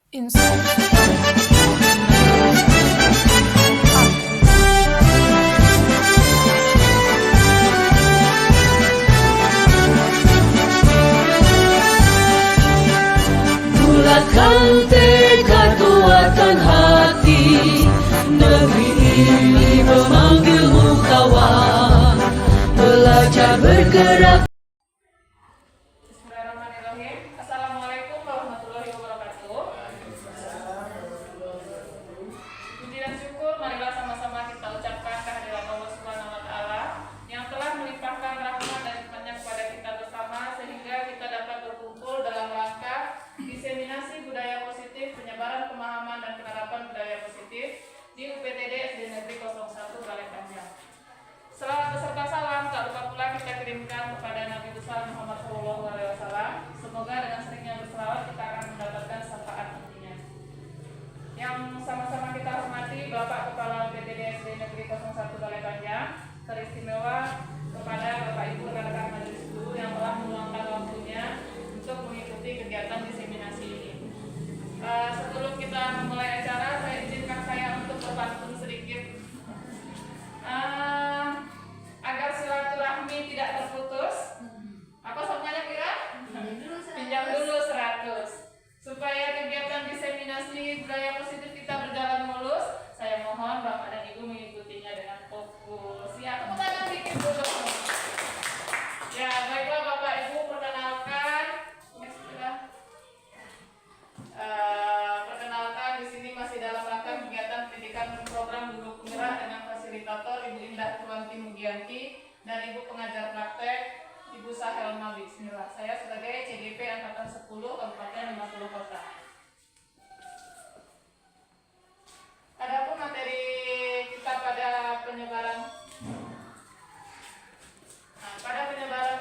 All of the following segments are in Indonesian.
Bulatkan tekad kuatkan hati, negeri ini memanggilmu kawan, belajar bergerak. Bismillahirrahmanirrahim. Assalamualaikum warahmatullahi wabarakatuh. Puji dan syukur marilah sama-sama kita ucapkan kehadiran Allah Subhanahu wa taala yang telah melimpahkan rahmat dan nikmatnya kepada kita bersama sehingga kita dapat berkumpul dalam rangka diseminasi budaya positif, penyebaran pemahaman dan penerapan budaya positif di UPTD SD Negeri 01 Balai Panjang. Selamat beserta salam tak lupa pula kita kirimkan kepada Nabi besar Muhammad SAW. Semoga dengan seringnya berselawat kita akan mendapatkan syafaat nantinya. Yang sama-sama kita hormati Bapak Kepala UPTD SD Negeri 01 Balai Panjang, teristimewa kepada Bapak Ibu rekan-rekan majelis guru yang telah meluangkan waktunya untuk mengikuti kegiatan diseminasi ini. Sebelum kita memulai acara, saya izinkan saya untuk berpantun sedikit. Agar silaturahmi tidak terputus, apa sambungannya kira? Pinjam dulu 100. Supaya kegiatan diseminasi budaya positif kita berjalan mulus, saya mohon Bapak dan Ibu mengikutinya dengan fokus. Ya, tepuk tangan dikit dulu. Ya, baiklah Bapak Ibu, perkenalkan. Perkenalkan di sini masih dalam rangka kegiatan pendidikan program Guru Penggerak dengan fasilitator Ibu Indah Tuanti Mugianti dan Ibu pengajar praktek Ibu Sahelma Bismillah. Saya sebagai CGP Angkatan 10 Kabupaten 50 Kota. Adapun materi kita pada penyebaran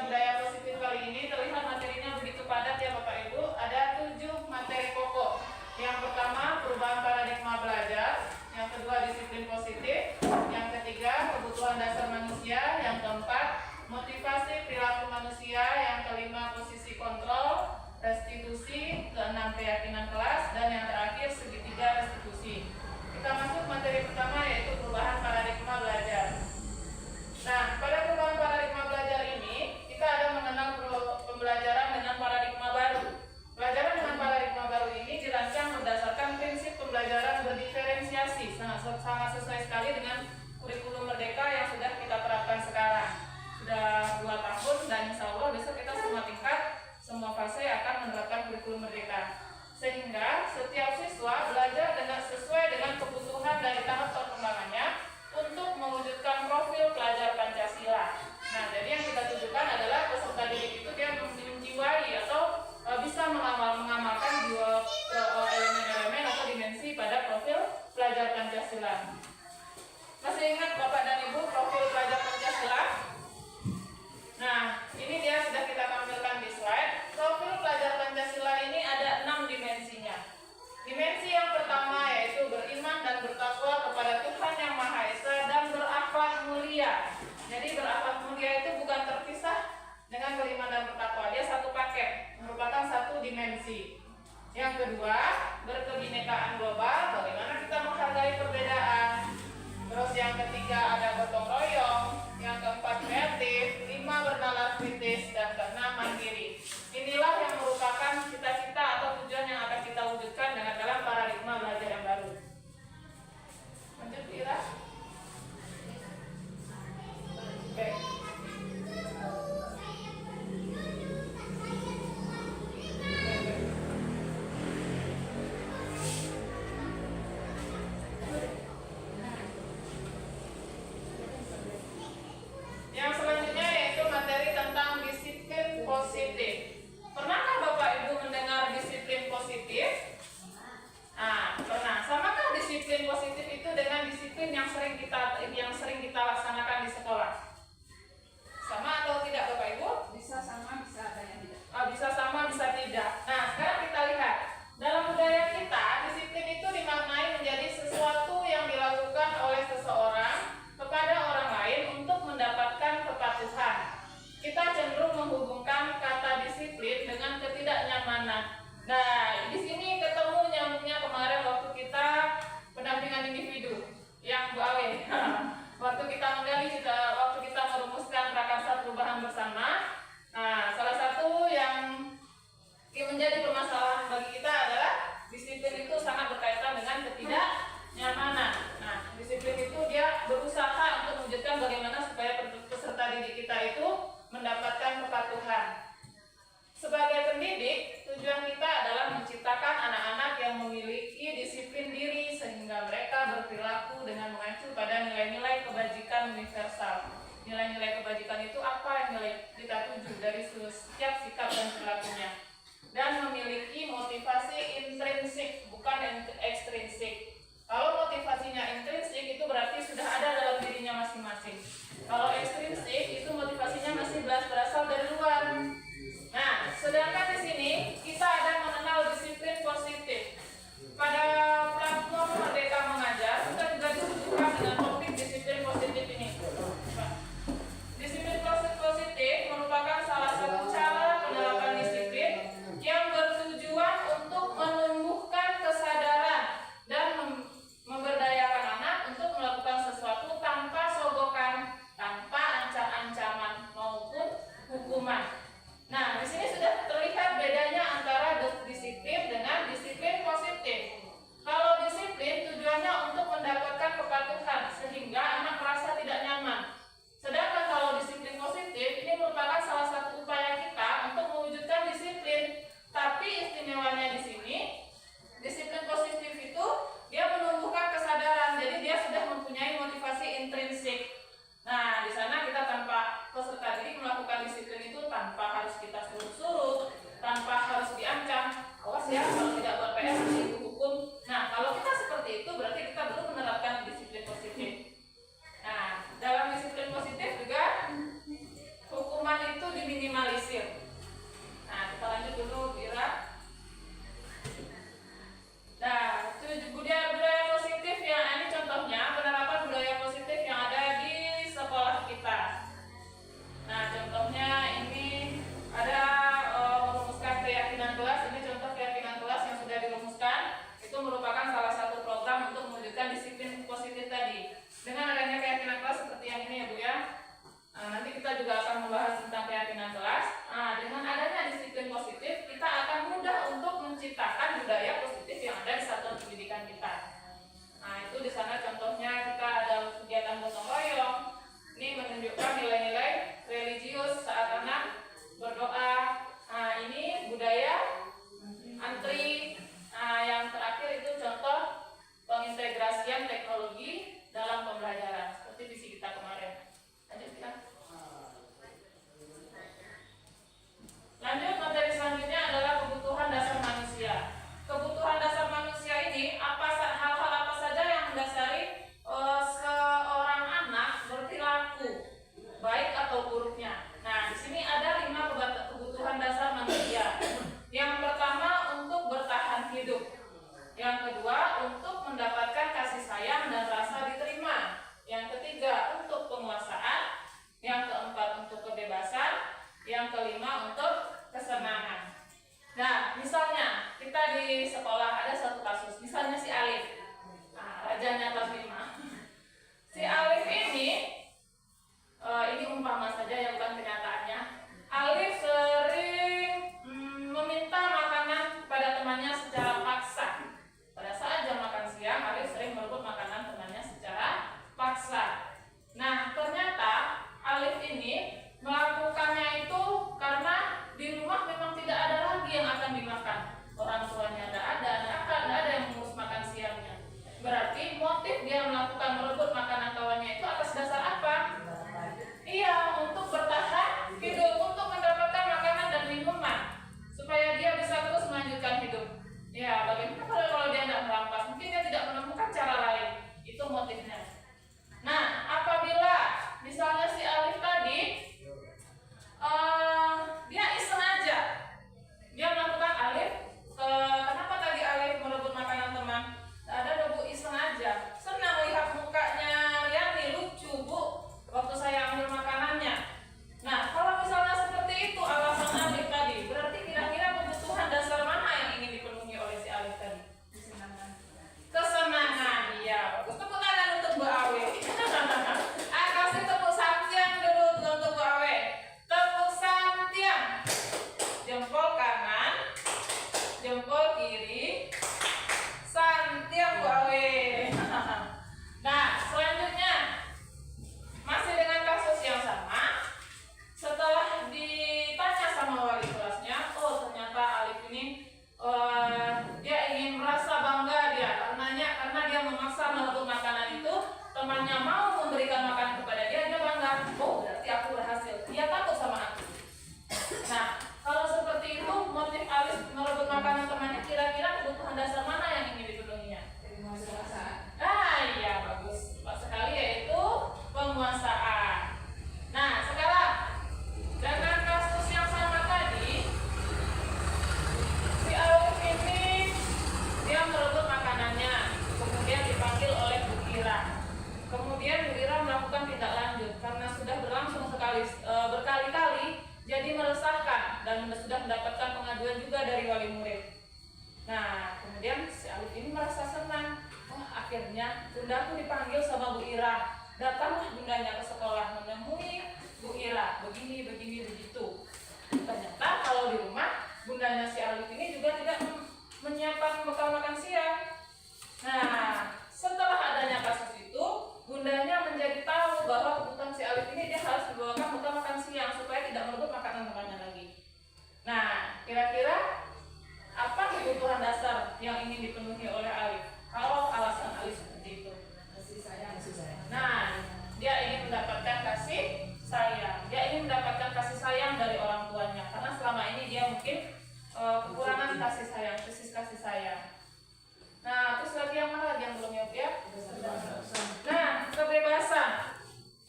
budaya positif kali ini terlihat materinya begitu padat ya Bapak Ibu. Ada 7 materi pokok. Yang pertama perubahan paradigma belajar, yang kedua disiplin positif, yang ketiga kebutuhan dasar manusia, yang keempat motivasi perilaku manusia, yang kelima posisi kontrol, restitusi, keenam keyakinan kelas, dan yang terakhir segitiga restitusi. Kita masuk materi pertama yaitu perubahan paradigma belajar. Nah, pada perubahan paradigma belajar ini kita ada mengenal pembelajaran dengan paradigma baru. Pelajaran dengan paradigma baru ini dirancang berdasarkan prinsip pembelajaran berdiferensiasi, sangat sesuai sekali dengan kurikulum Merdeka yang sudah kita terapkan sekarang. Sudah 2 tahun dan insya Allah besok kita semua tingkat, semua fase akan menerapkan kurikulum Merdeka. Sehingga setiap siswa belajar sesuai dengan kebutuhan dari tahap perkembangannya untuk mewujudkan profil pelajar Pancasila. Nah, jadi yang kita tujukan adalah peserta didik itu dia menjiwai atau bisa mengamalkan 2 elemen-elemen atau dimensi pada profil pelajar Pancasila. Masih ingat Bapak dan Ibu profil pelajar Pancasila? Nah, ini dia sudah kita tampilkan di slide. Profil pelajar Pancasila ini ada 6 dimensinya. Dimensi yang pertama yaitu beriman dan bertakwa kepada Tuhan Yang Maha Esa dan berakhlak mulia. Jadi berakhlak mulia itu bukan terpisah dengan beriman dan bertakwa. Dia satu paket, merupakan satu dimensi. Yang kedua, berkebinekaan global, bagaimana kita menghargai perbedaan. Terus yang ketiga ada gotong royong, yang keempat kreatif, 5 bernalar kritis, dan keenam mandiri. Inilah yang merupakan cita-cita atau tujuan yang akan kita wujudkan dengan dalam paradigma belajar yang baru. Lanjut Ira. Baik. Yang selanjutnya yaitu materi tentang disiplin positif. Pernahkah Bapak Ibu mendengar disiplin positif? Nah, pernah. Samakah disiplin positif itu dengan disiplin yang sering kita laksanakan di sekolah? Sama atau tidak Bapak Ibu? Bisa sama, bisa ada yang tidak. Bisa sama, bisa tidak. Nah, sekarang kita lihat. Dalam budaya kita, disiplin itu dimaknai menjadi sesuatu yang dilakukan oleh seseorang kepada orang lain untuk mendapatkan kepatuhan. Kita cenderung menghubungkan kata disiplin dengan ketidaknyamanan. Nah, di sini ketemu dengan individu yang Bu Awe. Waktu kita merumuskan prakarsa perubahan bersama, nah salah satu yang menjadi permasalahan bagi kita adalah disiplin itu sangat berkaitan dengan ketidaknyamanan. Nah, disiplin itu dia berusaha untuk mewujudkan bagaimana supaya peserta didik kita itu mendapatkan kepatuhan. Sebagai pendidik, tujuan kita adalah menciptakan anak-anak yang memiliki disiplin diri sehingga mereka berperilaku dengan mengacu pada nilai-nilai kebajikan universal. Nilai-nilai kebajikan itu apa yang kita tuju dari setiap sikap dan perilakunya. Dan memiliki motivasi intrinsik, bukan ekstrinsik. Kalau motivasinya intrinsik itu berarti sudah ada dalam dirinya masing-masing. Kalau ekstrinsik itu motivasinya masih berasal dari luar. Nah, sedangkan di sini kita ada mengenal disiplin positif. Pada platform Merdeka Mengajar kita juga disuguhkan dengan topik disiplin positif ini. Disiplin positif merupakan salah satu cara penerapan disiplin yang bertujuan untuk menumbuhkan kesadaran dan memberdayakan anak untuk melakukan sesuatu tanpa sogokan, tanpa ancam-ancaman maupun hukuman. Nah, di sini sudah terlihat bedanya antara disiplin dengan disiplin positif. Kalau disiplin tujuannya untuk mendapatkan kepatuhan sehingga anak merasa tidak nyaman. Sedangkan kalau disiplin positif ini merupakan salah satu upaya kita untuk mewujudkan disiplin. Tapi istimewanya di sini, disiplin positif itu dia menumbuhkan kesadaran. Jadi dia sudah mempunyai motivasi intrinsik. Nah, di sana kita tanpa peserta didik melakukan disiplin itu tanpa harus kita suruh-suruh, tanpa harus diancam. Awas ya, kalau tidak buat PR nanti dihukum. Nah, kalau kita seperti itu berarti kita belum menerapkan disiplin positif. Nah, dalam disiplin positif juga hukuman itu diminimalisir. Nah, kita lanjut dulu, Ira. Nah, budaya positif yang ini contohnya penerapan budaya positif yang ada di sekolah kita. Nah, contohnya ini ada merumuskan keyakinan kelas. Ini contoh keyakinan kelas yang sudah dirumuskan. Itu merupakan salah satu program untuk mewujudkan disiplin positif tadi. Dengan adanya keyakinan kelas seperti yang ini ya Bu ya. Nanti kita juga akan membahas tentang keyakinan kelas. Dengan adanya disiplin positif, kita akan mudah untuk menciptakan budaya positif yang ada di satuan pendidikan kita. Nah, itu di sana contohnya kita ada kegiatan gotong royong. Ini menunjukkan nilai-nilai religius saat anak berdoa. Nah, ini budaya antri. Nah, yang terakhir itu contoh pengintegrasian teknologi dalam pembelajaran seperti visi kita kemarin. Lanjut kita. Lanjut, materi selanjutnya adalah kebutuhan dasar manusia. Kebutuhan dasar manusia ini hal-hal apa saja yang mendasari seorang anak berperilaku baik atau buruknya. Nah, di sini ada 5 kebutuhan dasar manusia. Yang pertama untuk bertahan hidup. Yang kedua untuk mendapatkan kasih sayang dan rasa diterima. Yang ketiga untuk penguasaan. Yang keempat untuk kebebasan. Yang kelima untuk kesenangan. Nah, misalnya kita di sekolah ada satu kasus, misalnya si Alif, rajanya kelas 5. Si Alif ini umpama saja ya, bukan kenyataannya. Alif sering meminta makanan kepada temannya secara paksa. Pada saat jam makan siang, Alif sering merebut makanan temannya secara paksa. Nah, ternyata Alif ini melakukannya itu karena di rumah memang tidak ada lagi yang akan dimakan. Orang tuanya tidak ada yang mengurus makan siangnya. Berarti motif dia melakukan merebut makanan kawannya itu atas dasar apa? Iya, untuk bertahan hidup, untuk mendapatkan makanan dan minuman supaya dia bisa terus melanjutkan hidup. Ya, bagaimana kalau dia tidak merampas? Mungkin dia tidak menemukan cara lain. Itu motifnya. Nah, apabila misalnya si Alif tadi dia iseng aja, dia melakukan Alif. Kenapa tadi Alif merebut makanan teman? Ada Bu, iseng aja. Senang lihat mukanya Riani, lucu Bu, waktu saya ambil makanannya. Nah, kalau misalnya seperti itu alasan Alif tadi, berarti kira-kira kebutuhan dasar mana yang ingin dipenuhi oleh si Alif Nah, kemudian si Alif ini merasa senang. Wah, akhirnya bundaku dipanggil sama Bu Ira. Datanglah bundanya ke sekolah menemui Bu Ira. Begini, begitu. Ternyata kalau di rumah, bundanya si Alif ini juga tidak menyiapkan bekal makan siang. Nah, setelah adanya kasus itu, bundanya menjadi tahu bahwa kebutuhan si Alif ini dia harus dibawakan bekal makan siang supaya tidak merebut makanan temannya lagi. Nah, kira-kira apa kebutuhan dasar yang ingin dipenuhi oleh Alif? Kalau alasan Alif seperti itu. Kasih sayang. Nah, dia ingin mendapatkan kasih sayang. Dia ingin mendapatkan kasih sayang dari orang tuanya. Karena selama ini dia mungkin kekurangan kasih sayang, kasih sayang. Nah, terus lagi yang mana lagi yang belum ya? Nah, kebebasan.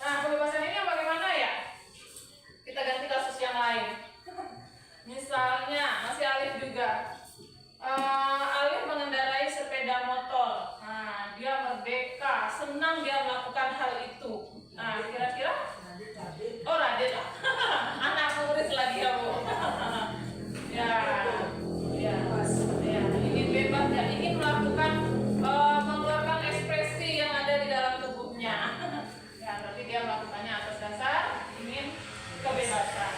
Nah, kebebasan ini yang bagaimana ya? Kita ganti kasus yang lain. Misalnya, masih Alif juga. Alif mengendarai sepeda motor. Nah, dia merdeka, senang dia melakukan hal itu. Nah, kira-kira? Oh, Radit. Anak murid lagi ya, Bu. Ya, ingin bebas ya, ingin melakukan mengeluarkan ekspresi yang ada di dalam tubuhnya. Ya, berarti dia melakukannya atas dasar ingin kebebasan.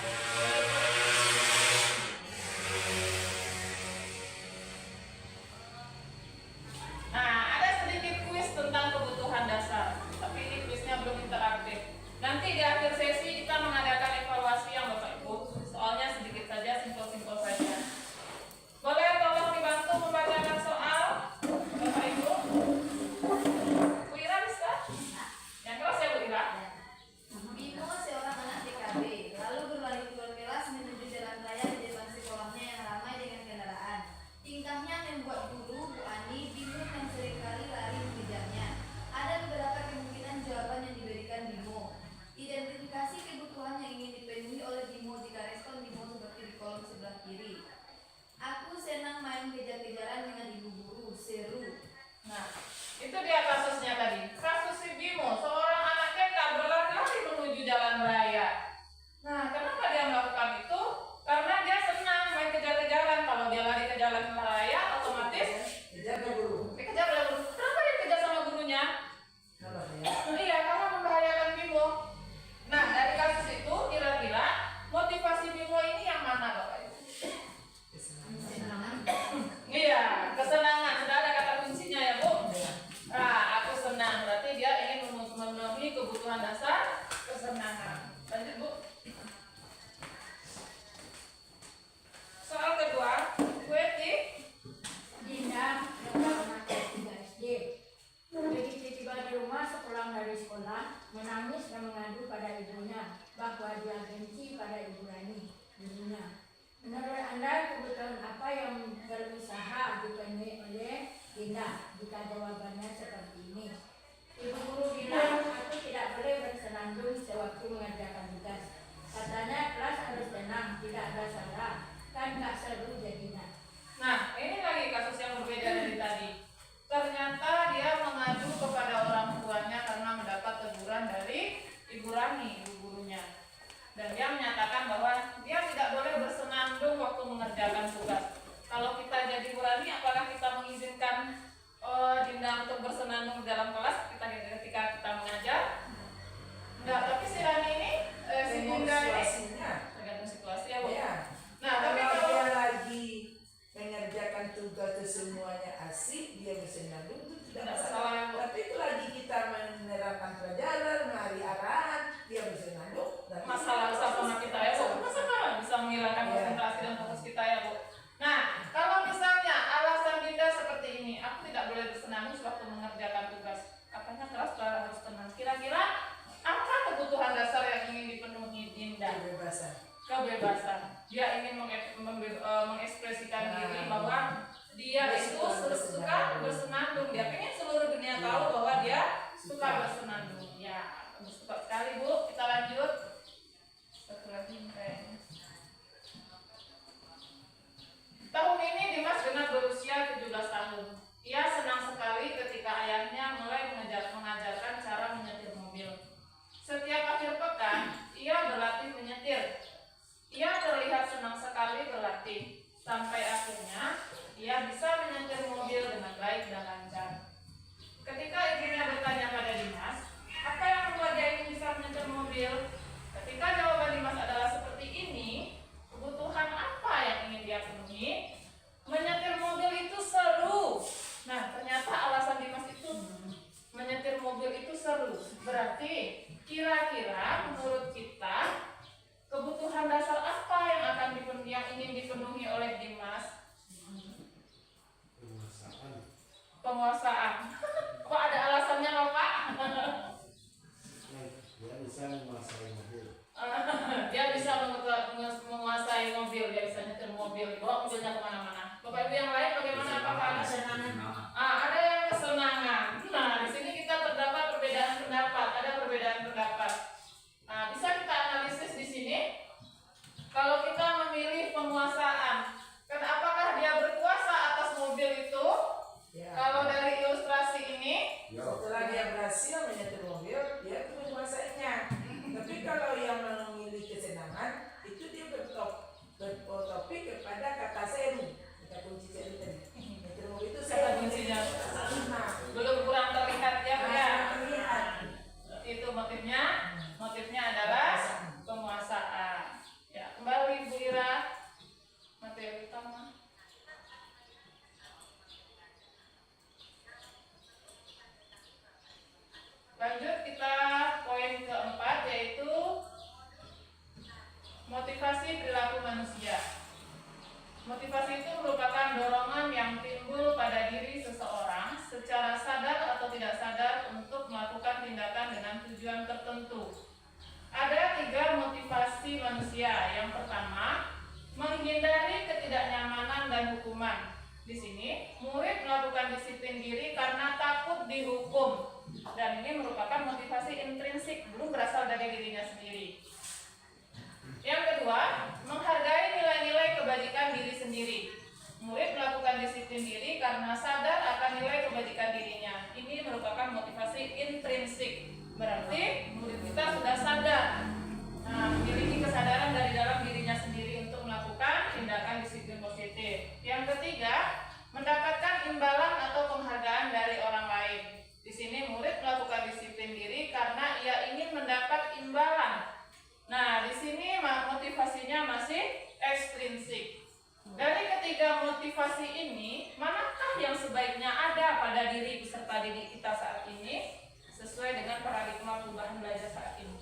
Nah, ada sedikit kuis tentang kebutuhan dasar, tapi ini kuisnya belum interaktif. Nanti di akhir sesi kita mengadakan evaluasi yang Bapak Ibu. Soalnya sedikit saja, simpel-simpel saja. Boleh tolong dibantu membacakan soal, Bapak Ibu? Bu Ira bisa? Yang keras ya, Bu Ira? Bimo seorang anak TKB, lalu berlari keluar kelas menuju jalan raya di depan sekolahnya yang ramai dengan kendaraan. Tingkahnya membuat guru, Bu Ani, bingung dan seringkali lari mengejarnya. Ada beberapa kemungkinan jawaban yang diberikan Bimo. Identifikasi kebutuhan yang ingin dipenuhi oleh Bimo jika respon Bimo seperti di kolom sebelah kiri. Aku senang main kejar-kejaran dengan ibu guru, seru. Nah, itu dia kasusnya tadi. Kasus si Bimo, seorang anak TK berlari-lari menuju jalan raya. Nah, kenapa dia melakukan itu? Karena dia senang main kejar-kejaran. Kalau dia lari ke jalan raya, otomatis Kejar guru. dikejar oleh guru. Kenapa dia dikejar sama gurunya? Iya, karena membahayakan Bimo. Nah, dari kasus itu kira-kira motivasi Bimo ini yang mana, Bapak Ibu? Iya, kesenangan. Sudah ada kata kuncinya ya, Bu? Nah, aku senang. Berarti dia ingin memenuhi kebutuhan dasar kesenangan. Lanjut, Bu. Soal kedua, Bu Eti. Dinda anak 3 SD. Begitu tiba di rumah sepulang dari sekolah, menangis dan mengadu pada ibunya bahwa dia benci pada Ibu Rani, gurunya. Menurut Anda, kebutuhan apa yang berusaha dipenuhi oleh Dinda jika jawabannya seperti ini? Ibu guru bilang, aku tidak boleh bersenandung sewaktu mengerjakan tugas. Katanya kelas harus tenang, tidak ada salah. Kan gak seru jadinya. Nah, ini lagi kasus yang berbeda dari tadi. Ternyata dia mengadu kepada orang tuanya karena mendapat teguran dari Ibu Rani, ibu gurunya. Dan dia menyatakan bahwa dia tidak boleh bersenandung waktu mengerjakan tugas. Kalau kita jadi Bu Rani, apakah kita mengizinkan Dinda untuk bersenandung dalam kelas ketika kita mengajar? Enggak, tapi si Rani ini, si Dinda ini tergantung situasi ya, Bu. Ya. Nah, tapi Kalau kalau dia lagi mengerjakan tugas itu semuanya asik, dia bersenandung itu tidak masalah. ya, Bu. Tapi itu lagi kita menerapkan pelajaran, mari arahan, dia bersenandung. Masalah sama kita ya, Bu. Masa bisa menghilangkan konsentrasi dan fokus kita ya, Bu. Nah, kalau misalnya alasan Dinda seperti ini, aku tidak boleh bersenandung sewaktu mengerjakan tugas. Katanya keras harus tenang. Kira-kira apa kebutuhan dasar yang ingin dipenuhi Dinda? Kebebasan. Dia ingin mengekspresikan diri bahwa dia itu suka bersenandung. Dia pengen seluruh dunia tahu bahwa dia suka bersenandung. Ya, suka sekali, Bu. Kita lanjut. penguasaan. Kok ada alasannya loh Pak? Dia bisa menguasai mobil. Dia bisa menguasai mobil, dia bisa nyetir mobil, bawa mobilnya kemana-mana. Bapak Ibu yang lain bagaimana? Apakah ada kesenangan? Ada yang kesenangan. Nah, di sini kita terdapat perbedaan pendapat, ada perbedaan pendapat. Nah, bisa kita analisis di sini. Kalau kita memilih penguasaan, kan apakah dia berkuasa atas mobil itu? Ya. Kalau dari ilustrasi ini, Setelah dia berhasil menyetir mobil, dia itu menguasainya. Tapi kalau yang memilih kesenangan, itu dia bertopik kepada kata seru. Kita kunci seru tadi. Menyetir mobil itu kata seru. kuncinya Nah, belum kurang terlihat ya, Bu ya. terlihat. Itu motifnya adalah penguasaan. Ya, kembali Bu Ira, materi utama. Lanjut kita poin keempat, yaitu motivasi perilaku manusia. Motivasi itu merupakan dorongan yang timbul pada diri seseorang secara sadar atau tidak sadar untuk melakukan tindakan dengan tujuan tertentu. Ada 3 motivasi manusia. Yang pertama, menghindari ketidaknyamanan dan hukuman. Di sini, murid melakukan disiplin diri karena takut dihukum. Dan ini merupakan motivasi intrinsik, belum berasal dari dirinya sendiri. Yang kedua, menghargai nilai-nilai kebajikan diri sendiri. Murid melakukan disiplin diri karena sadar akan nilai kebajikan dirinya. Ini merupakan motivasi intrinsik. Berarti murid kita sudah sadar, memiliki kesadaran dari dalam dirinya sendiri untuk melakukan tindakan disiplin positif. Yang ketiga, mendapatkan imbalan atau penghargaan dari orang lain. Di sini murid melakukan disiplin diri karena ia ingin mendapat imbalan. Nah, di sini motivasinya masih ekstrinsik. Dari ketiga motivasi ini, manakah yang sebaiknya ada pada diri peserta didik kita saat ini sesuai dengan paradigma perubahan belajar saat ini?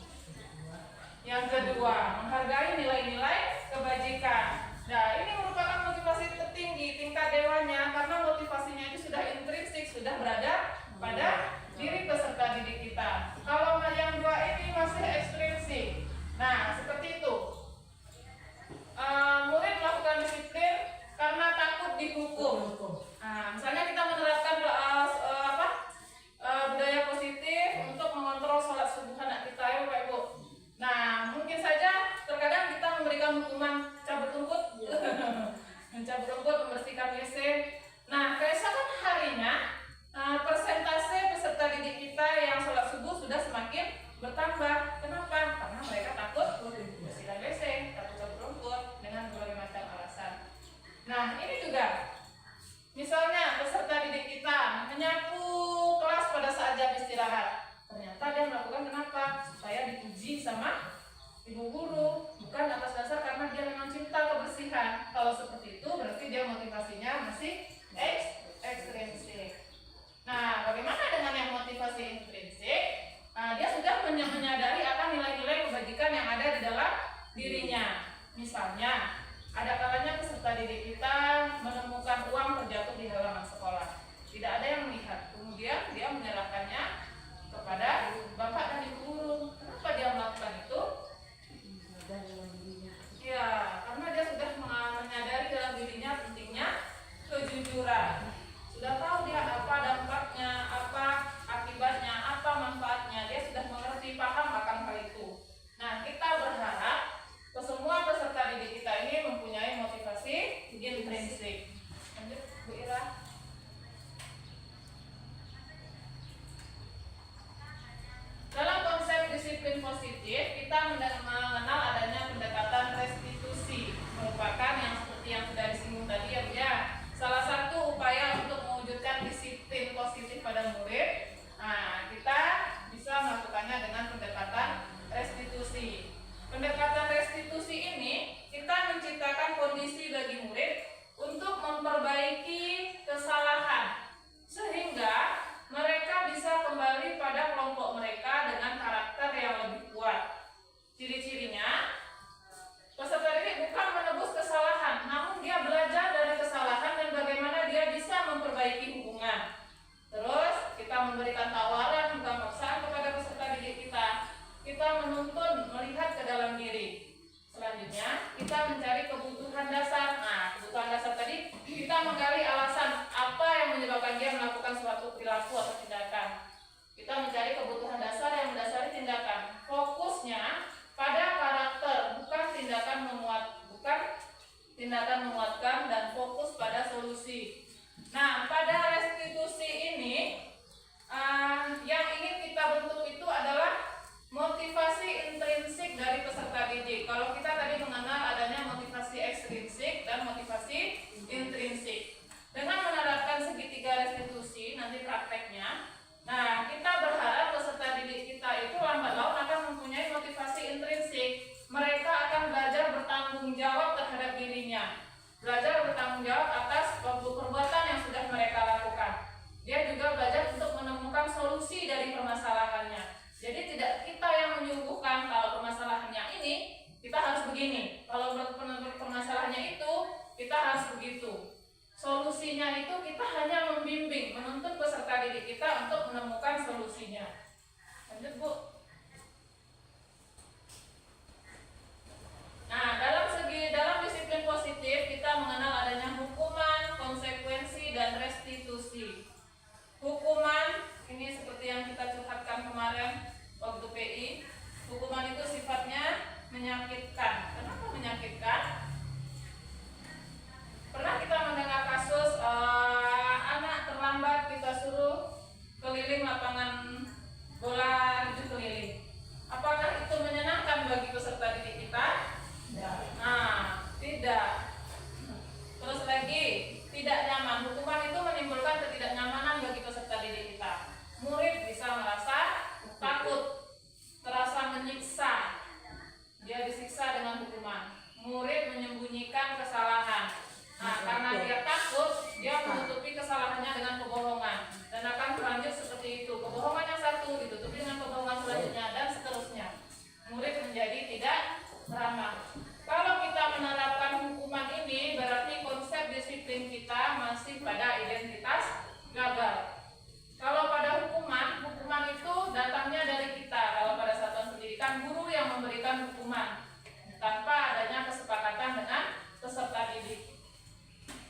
Yang kedua, menghargai nilai-nilai kebajikan. Nah, ini merupakan motivasi tertinggi tingkat dewanya karena motivasinya itu sudah intrinsik, sudah berada pada diri peserta didik kita. Kalau yang dua ini masih ekstrinsik. Nah, seperti itu. Murid melakukan disiplin karena takut dihukum. Nah, misalnya kita menerapkan budaya positif untuk mengontrol sholat subuh anak kita ya Bapak Ibu. Nah, mungkin saja terkadang kita memberikan hukuman cabut rumput, mencabut rumput, membersihkan WC. Nah, keesokan harinya persentase peserta didik kita yang sholat subuh sudah semakin bertambah. Kenapa? Karena mereka takut membersihkan WC, takut cabut rumput dengan berbagai macam alasan. Nah, ini juga misalnya peserta didik kita menyapu kelas pada saat jam istirahat. Ternyata dia melakukan kenapa? Supaya dipuji sama ibu guru, bukan atas dasar karena dia memang cinta kebersihan. Kalau seperti itu berarti dia motivasinya masih ekstrinsik. Nah, bagaimana dengan yang motivasi intrinsik? Dia sudah menyadari akan nilai-nilai kebajikan yang ada di dalam dirinya. Misalnya, ada kalanya peserta didik kita menemukan uang terjatuh di halaman sekolah. Tidak ada yang melihat. Kemudian dia menyerahkannya kepada bapak dan ibu guru. Kenapa dia melakukan itu? Ya, karena dia sudah menyadari dalam dirinya pentingnya kejujuran. Sudah tahu dia apa dampaknya, apa akibatnya, apa manfaatnya. Dia sudah mengerti, paham akan hal itu. Nah, kita berharap semua peserta didik kita ini mempunyai motivasi intrinsik. Lanjut, Bu Ira. Dalam konsep disiplin positif, kita mengenal adanya pendekatan restitusi, merupakan yang seperti yang sudah disinggung tadi ya Bu ya. Salah satu upaya untuk mewujudkan disiplin positif pada murid. Nah, kita bisa melakukannya dengan pendekatan restitusi. Pendekatan restitusi ini kita menciptakan kondisi bagi murid untuk memperbaiki kesalahan sehingga mereka bisa kembali pada kelompok mereka dengan karakter yang lebih kuat. Ciri-cirinya, peserta didik bukan menebus kesalahan, namun dia belajar dari kesalahan dan bagaimana dia bisa memperbaiki hubungan. memberikan tawaran, bukan paksaan kepada peserta didik kita. Kita menuntun, melihat ke dalam diri. Selanjutnya, kita mencari kebutuhan dasar. Nah, kebutuhan dasar tadi kita menggali alasan apa yang menyebabkan dia melakukan suatu perilaku atau tindakan. Kita mencari kebutuhan dasar yang mendasari tindakan. Fokusnya pada karakter, bukan tindakan menguatkan, dan fokus pada solusi. Nah, pada restitusi ini yang ingin kita bentuk itu adalah motivasi intrinsik dari peserta didik. Kalau kita tadi mengenal adanya motivasi ekstrinsik dan motivasi intrinsik. Dengan menerapkan segitiga restitusi nanti prakteknya, nah kita berharap peserta didik kita itu lambat laun akan mempunyai motivasi intrinsik. Mereka akan belajar bertanggung jawab terhadap dirinya, belajar bertanggung jawab atas perbuatan yang sudah mereka lakukan. Dia juga belajar untuk menemukan solusi dari permasalahannya. Jadi tidak kita yang menyuguhkan kalau permasalahannya ini kita harus begini, kalau permasalahannya itu kita harus begitu. Solusinya itu kita hanya membimbing, menuntun peserta didik kita untuk menemukan solusinya. Lanjut, Bu. Nah, dalam disiplin positif kita mengenal adanya hukuman, konsekuensi, dan restitusi. Hukuman ini seperti yang kita curhatkan kemarin waktu PI. Hukuman itu sifatnya menyakitkan. Kenapa menyakitkan? Pernah kita mendengar kasus anak terlambat kita suruh keliling lapangan bola 7 keliling. Apakah itu menyenangkan bagi peserta didik kita? Nah, tidak. Terus lagi, tidak nyaman. Hukuman itu menimbulkan ketidaknyamanan bagi peserta didik kita. Murid bisa merasa takut, terasa menyiksa. Dia disiksa dengan hukuman. Murid menyembunyikan kesalahan. Nah, karena dia takut, dia menutupi kesalahannya dengan kebohongan dan akan berlanjut seperti itu. Kebohongan yang satu ditutupi dengan kebohongan selanjutnya dan seterusnya. Murid menjadi tidak ramah. Kalau kita menerapkan hukuman ini, berarti konsep disiplin kita masih pada identitas gagal. Kalau pada hukuman itu datangnya dari kita. Kalau pada satuan pendidikan, guru yang memberikan hukuman tanpa adanya kesepakatan dengan peserta didik.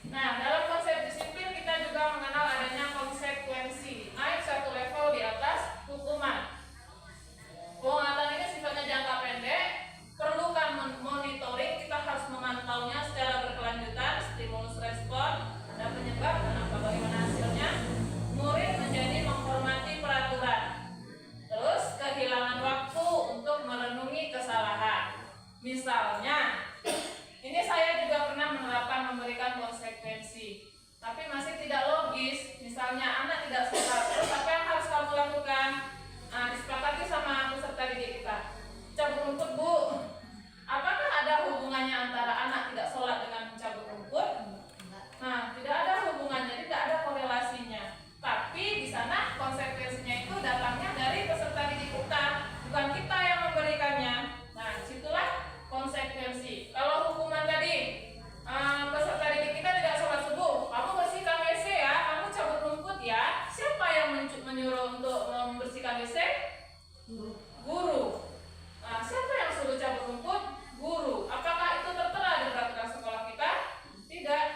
Nah, dalam konsep disiplin kita juga mengenal adanya konsekuensi, naik satu level di atas hukuman. Pengangkatan ini sifatnya jangka pendek, perlukan monitoring, kita harus memantaunya secara berkelanjutan, stimulus respon, dan penyebab, dan bagaimana hasilnya. Murid menjadi menghormati peraturan, terus kehilangan waktu untuk merenungi kesalahan. Misalnya, ini saya juga pernah menerapkan memberikan konsekuensi, tapi masih tidak logis. Misalnya anak tidak sholat, terus apa yang harus kamu lakukan? Nah, disepakati sama peserta didik kita. Cabut rumput, Bu. Apakah ada hubungannya antara anak tidak sholat dengan mencabut rumput? Nah, tidak ada hubungannya, tidak ada korelasinya. Tapi di sana konsekuensinya itu datangnya dari peserta didik kita, bukan kita yang memberikannya. Nah, disitulah konsekuensi. Kalau hukuman tadi, peserta didik kita tidak sholat subuh, kamu bersihkan WC ya, kamu cabut rumput ya. Siapa yang menyuruh untuk membersihkan WC? Guru. Nah, siapa yang suruh cabut rumput? Guru. Apakah itu tertera di peraturan sekolah kita? Tidak.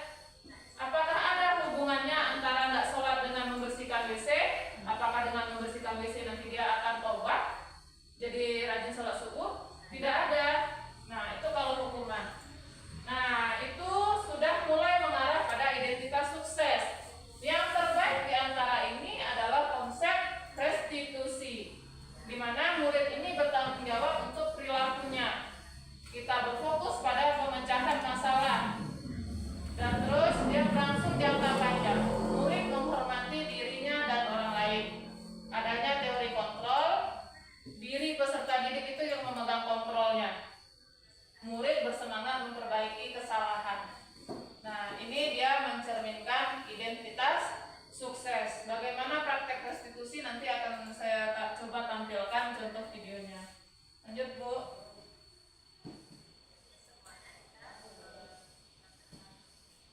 Apakah ada hubungannya antara tidak sholat dengan membersihkan WC? Apakah dengan membersihkan WC nanti dia akan taubat jadi rajin sholat subuh? Tidak ada. Nah, itu kalau hukuman. Nah, itu sudah mulai mengarah pada identitas sukses. Yang terbaik di antara ini adalah konsep restitusi, di mana murid ini bertanggung jawab untuk perilakunya. Kita berfokus pada pemecahan masalah, dan terus dia berlangsung jangka panjang. Murid menghormati dirinya dan orang lain. Adanya teori kontrol, diri peserta didik itu yang memegang kontrolnya. Murid bersemangat memperbaiki kesalahan. Nah, ini dia mencerminkan identitas sukses. Bagaimana praktek restitusi nanti akan saya coba tampilkan contoh videonya. Lanjut, Bu.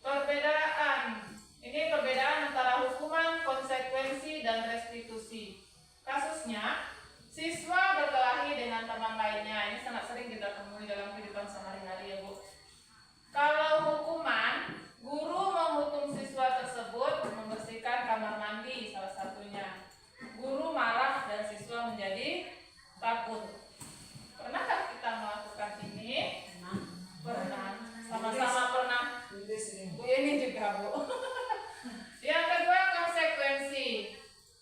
Perbedaan. Ini perbedaan antara hukuman, konsekuensi, dan restitusi. teman lainnya. Ini sangat sering kita temui dalam kehidupan sehari-hari ya Bu. Kalau hukuman, guru menghukum siswa tersebut membersihkan kamar mandi salah satunya. Guru marah dan siswa menjadi takut. Pernahkah kita melakukan ini? Pernah. Sama-sama pernah. Bu ini juga Bu. Yang kedua, konsekuensi.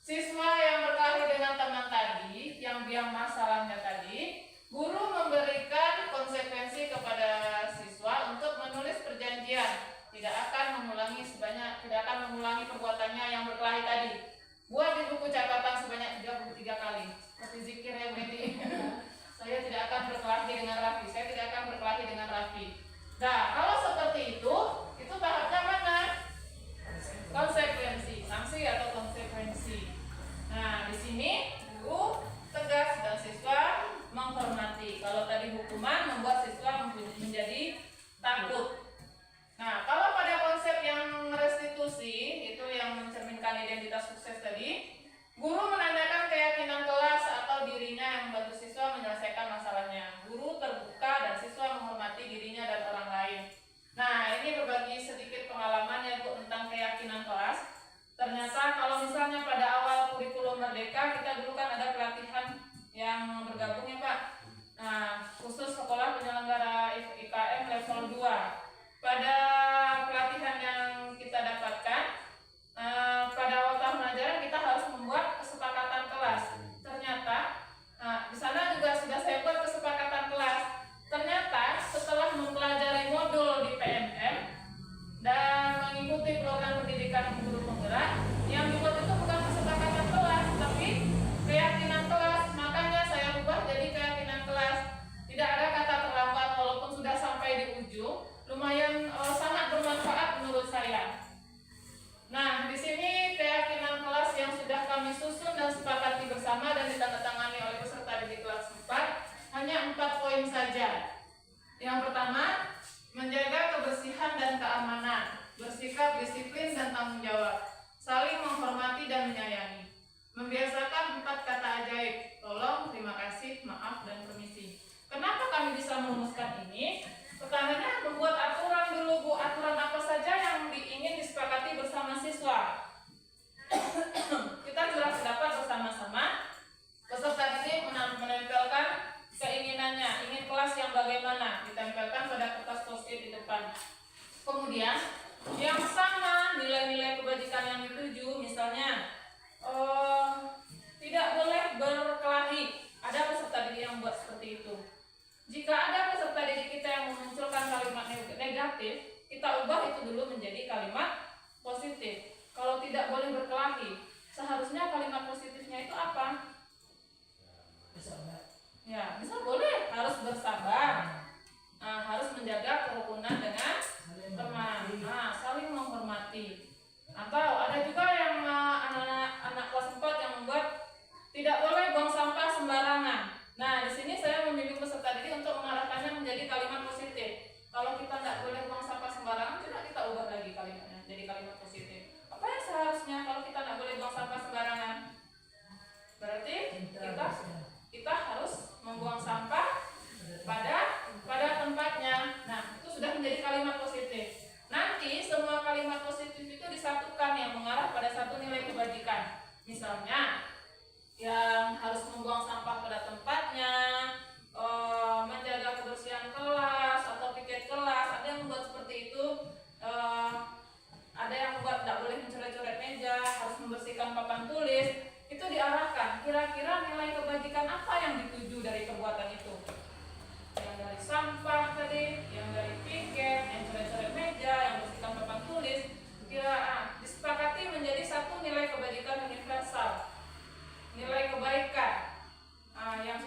Siswa yang berkelahi dengan teman tadi, yang biang masalahnya tadi, guru memberikan konsekuensi kepada siswa untuk menulis perjanjian tidak akan mengulangi perbuatannya yang berkelahi tadi. Buat di buku catatan sebanyak 33 kali. Seperti zikir ya begini. Saya tidak akan berkelahi dengan Raffi. Saya tidak akan berkelahi dengan Raffi. Nah, kalau seperti itu tahapnya mana? Konsekuensi, sanksi atau konsekuensi. Nah, di sini guru tegas dan siswa menghormati. Kalau tadi hukuman membuat siswa menjadi takut. Nah, kalau pada konsep yang restitusi, itu yang mencerminkan identitas sukses tadi, guru menanyakan keyakinan kelas atau dirinya yang membantu siswa menyelesaikan masalahnya. Guru terbuka dan siswa menghormati dirinya dan orang lain. Nah, ini berbagi sedikit pengalaman ya Bu tentang keyakinan kelas. Ternyata kalau misalnya pada awal kurikulum Merdeka, kita dulu kan ada pelatihan yang bergabung ya Pak. Nah, khusus sekolah penyelenggara IKM level 2. Pada pelatihan yang kita dapatkan, pada awal tahun ajaran kita harus membuat kesepakatan kelas. Ternyata, di sana juga sudah saya buat kesepakatan kelas. Ternyata setelah mempelajari modul di PMM dan mengikuti program pendidikan guru penggerak, yang dibuat itu bukan kesepakatan kelas, tapi keyakinan kelas. Makanya saya ubah jadi keyakinan kelas. Tidak ada kata terlambat walaupun sudah sampai di ujung. Lumayan sangat bermanfaat menurut saya. Nah, di sini keyakinan kelas yang sudah kami susun dan sepakati bersama dan ditandatangani oleh peserta didik kelas 4 hanya 4 poin saja. Yang pertama, menjaga kebersihan dan keamanan, bersikap disiplin dan tanggung jawab, saling menghormati dan menyayangi, membiasakan 4 kata ajaib, tolong, terima kasih, maaf, dan permisi. Kenapa kami bisa merumuskan ini? Tekanannya membuat aturan dulu Bu, aturan apa saja yang ingin disepakati bersama siswa. Kita curah pendapat bersama-sama. Peserta didik menempelkan keinginannya, ingin kelas yang bagaimana, ditempelkan pada kertas post-it di depan. Kemudian yang sama nilai-nilai kebajikan yang dituju, misalnya tidak boleh berkelahi. Ada peserta didik yang buat seperti itu. Jika ada peserta didik kita yang memunculkan kalimat negatif, kita ubah itu dulu menjadi kalimat positif. Kalau tidak boleh berkelahi, seharusnya kalimat positifnya itu apa? Ya, bisa boleh, harus bersabar. Nah, harus menjaga kerukunan dengan teman. Nah, saling menghormati. Atau ada juga yang anak kelas 4 yang membuat tidak boleh buang sampah sembarangan. Nah, di sini saya membimbing peserta didik untuk mengarahkannya menjadi kalimat positif. Kalau kita tidak boleh buang sampah sembarangan, coba kita ubah lagi kalimatnya jadi kalimat positif. Apa yang seharusnya kalau kita tidak boleh buang sampah sembarangan? Berarti kita harus membuang sampah pada tempatnya. Nah, itu sudah menjadi kalimat positif. Nanti semua kalimat positif itu disatukan yang mengarah pada satu nilai kebajikan. Misalnya, yang harus membuang sampah pada tempatnya, menjaga kebersihan kelas atau piket kelas. Ada yang membuat seperti itu. Ada yang membuat tidak boleh mencoret-coret meja, harus membersihkan papan tulis. Itu diarahkan. Kira-kira nilai kebajikan apa yang dituju dari perbuatan itu? Yang dari sampah tadi, yang dari piket, yang coret-coret meja, yang bersihkan papan tulis. Disepakati menjadi satu nilai kebajikan universal. Nilai kebaikan yang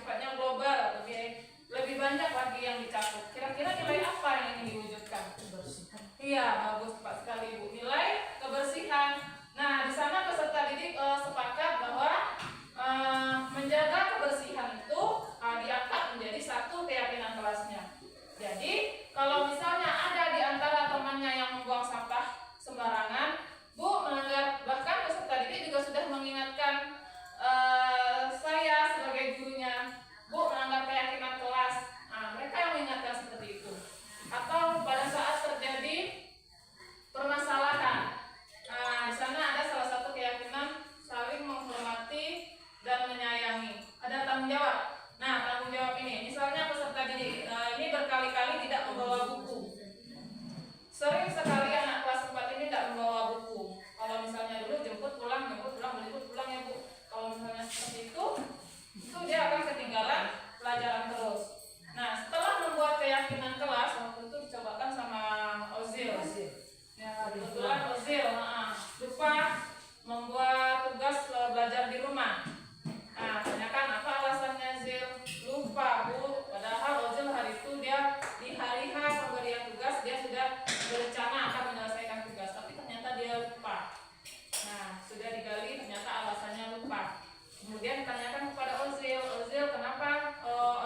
sudah digali ternyata alasannya lupa. Kemudian ditanyakan kepada Ozil, kenapa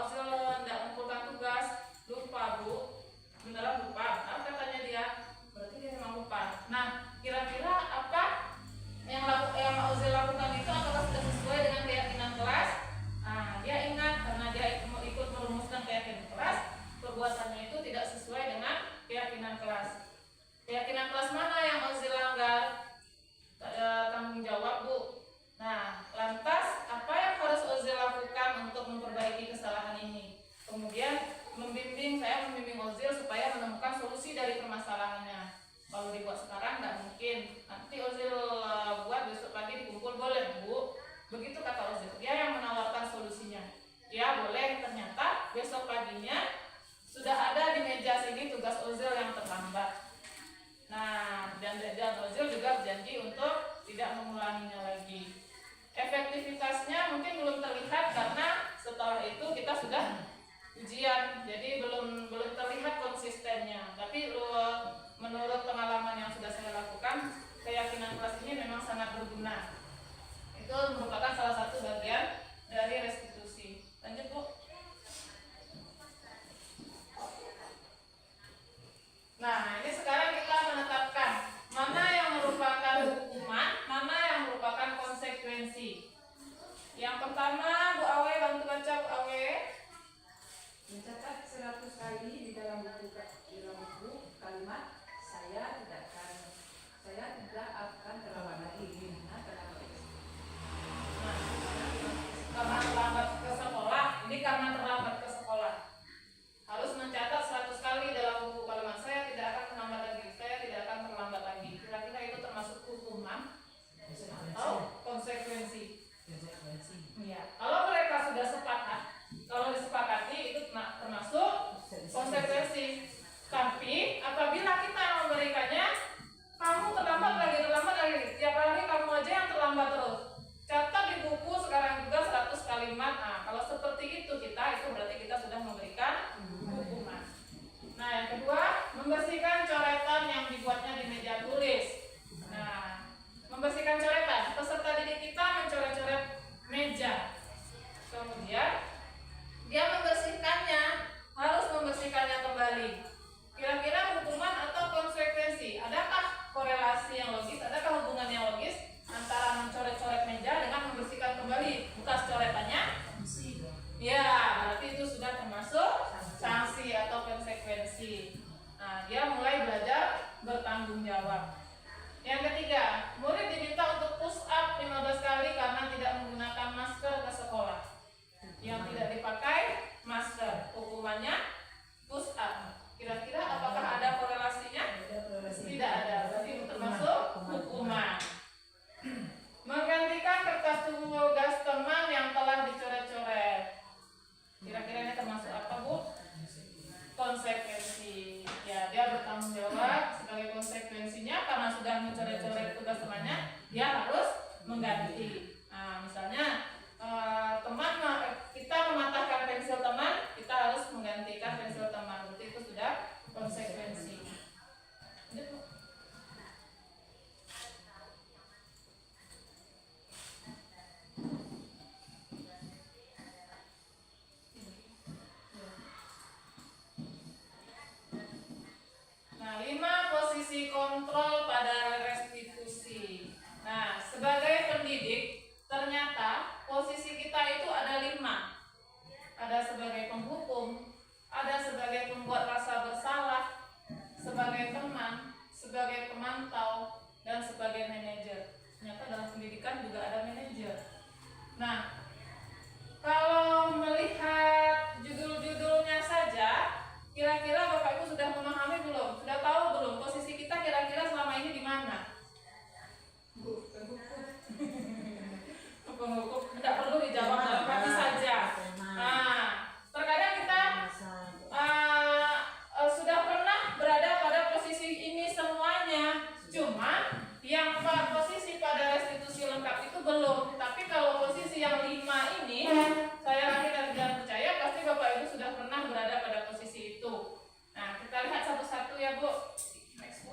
Ozil tidak mengumpulkan tugas? Lupa Bu, beneran lupa. Apa katanya dia? Berarti dia memang lupa. Nah, kira-kira apa yang Ozil lakukan itu apakah sudah sesuai dengan keyakinan kelas? Nah, dia ingat karena dia ikut merumuskan keyakinan kelas, perbuatannya itu tidak sesuai dengan keyakinan kelas. Keyakinan kelas mana yang Ozil langgar? Tanggung jawab Bu. Nah, lantas apa yang harus Ozil lakukan untuk memperbaiki kesalahan ini? Kemudian saya membimbing Ozil supaya menemukan solusi dari permasalahannya. Kalau dibuat sekarang nggak mungkin. Nanti Ozil buat besok pagi dikumpul, boleh Bu? Begitu kata Ozil. Dia yang menawarkan solusinya. Ya boleh. Ternyata besok paginya sudah ada di meja sini tugas Ozil yang terlambat. Nah, dan Ozil juga berjanji untuk tidak mengulanginya lagi. Efektivitasnya mungkin belum terlihat karena setelah itu kita sudah ujian, jadi belum terlihat konsistennya. Tapi menurut pengalaman yang sudah saya lakukan, keyakinan kelas ini memang sangat berguna. Itu merupakan salah satu bagian dari restitusi. Lanjut Bu. Nah, ini sekarang kita menetapkan mana yang merupakan hukuman, mana yang merupakan konsekuensi. Yang pertama, Bu Awe, bantu baca Bu Awe. Mencatat 100 kali di dalam buku kalimat saya tidak akan terlambat lagi. Karena terlambat ke sekolah, ini karena terlambat ke sekolah. Harus mencatat 100 kali dalam buku kalimat saya tidak akan terlambat lagi, saya tidak akan terlambat lagi. Kira-kira itu termasuk hukuman atau konsekuensi? Iya. Kalau mereka sudah sepakat, kalau disepakati itu termasuk konsekuensi. Tapi apabila kita memberikannya, kamu terlambat lagi, tiap hari kamu aja yang terlambat terus. Catat di buku sekarang juga 100 kalimat. Nah, kalau seperti itu itu berarti kita sudah memberikan hukuman. Nah, yang kedua, membersihkan coretan yang dibuatnya di meja tulis. Nah, membersihkan coretan, peserta didik kita mencoret-coret meja. Kemudian dia harus membersihkannya kembali. Kira-kira hukuman atau konsekuensi? Adakah korelasi yang logis? Adakah hubungan yang logis antara mencoret-coret meja dengan membersihkan kembali bekas coretannya? Ya, berarti itu sudah termasuk sanksi atau konsekuensi. Nah, dia mulai belajar bertanggung jawab. Yang ketiga, murid diminta untuk push up 15 kali karena tidak menggunakan masker ke sekolah. Yang tidak dipakai masker, hukumannya push up. Kira-kira apakah ada korelasinya? Tidak ada, berarti itu termasuk hukuman. Menggantikan kertas tugas teman yang telah dicoret-coret. Kira-kira ini termasuk apa Bu? Konsekuensi. Ya, dia bertanggung jawab sebagai konsekuensinya karena sudah mencoret-coret tugas temannya, dia harus mengganti. Nah, misalnya kita mematahkan pensil teman, kita harus menggantikan pensil teman. Berarti itu sudah konsekuensi. Lanjut Bu. Nah, 5 posisi kontrol pada restitusi. Nah, sebagai pendidik, ternyata posisi kita itu ada 5. Ada sebagai penghukum, ada sebagai pembuat rasa bersalah, sebagai teman, sebagai pemantau, dan sebagai manajer. Ternyata dalam pendidikan juga ada manajer. Nah, kalau melihat judul-judulnya saja, kira-kira Bapak Ibu sudah memahami belum? Sudah tahu belum posisi kita kira-kira selama ini di mana? Penghukum tidak perlu dijawab dalam hati saja. Nah, terkadang kita sudah pernah berada pada posisi ini semuanya. Cuma yang posisi pada restitusi lengkap itu belum. Tapi kalau posisi yang 5 ini, saya yakin dan percaya pasti Bapak Ibu sudah pernah berada pada posisi itu. Nah, kita lihat satu-satu ya, Bu. Next.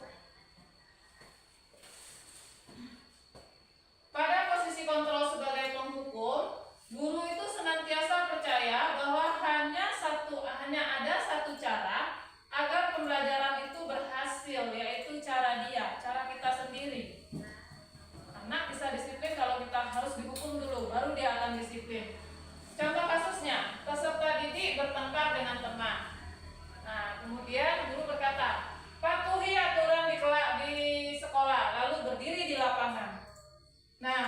ruangan. Nah,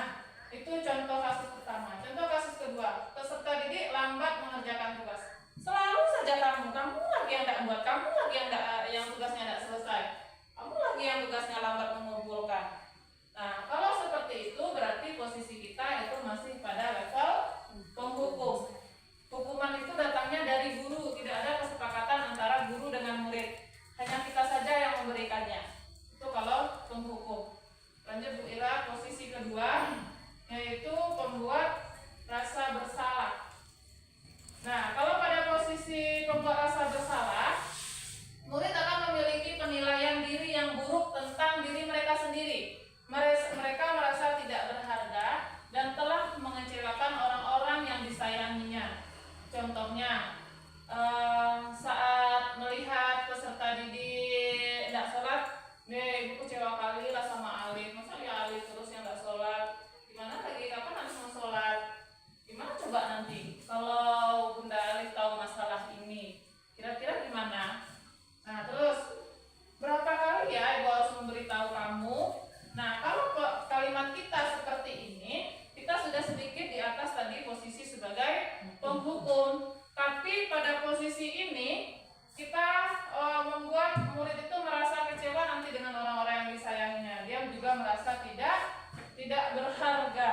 itu contoh kasus pertama. Contoh kasus kedua, peserta didik lambat mengerjakan tugas. Selalu saja kamu lagi yang tidak buat, kamu lagi yang tugasnya tidak selesai, kamu lagi yang tugasnya lambat mengumpulkan. Nah, kalau seperti itu berarti posisi kita itu masih pada level penghukum. Hukuman itu datangnya dari guru, tidak ada kesepakatan antara guru dengan murid. Hanya kita saja yang memberikannya. Itu kalau penghukum. Lanjut Bu Ira, posisi kedua yaitu pembuat rasa bersalah. Nah, kalau pada posisi pembuat rasa bersalah, murid akan memiliki penilaian diri yang buruk tentang diri mereka sendiri. Mereka merasa tidak berharga dan telah mengecewakan orang-orang yang disayanginya. Contohnya, saat melihat peserta didik tidak sholat, ibu kecewa kali lah sama Alif. Masa ya Alif terus yang tidak sholat? Gimana lagi, kapan harus mau sholat? Gimana coba nanti kalau Bunda Alif tahu masalah ini, kira-kira gimana? Nah, terus berapa kali ya ibu harus memberitahu kamu? Nah, kalau kalimat kita seperti ini, kita sudah sedikit di atas tadi posisi sebagai penghukum. Tapi pada posisi ini kita membuat murid itu merasa kecewa nanti dengan orang-orang yang disayanginya. Dia juga merasa tidak berharga.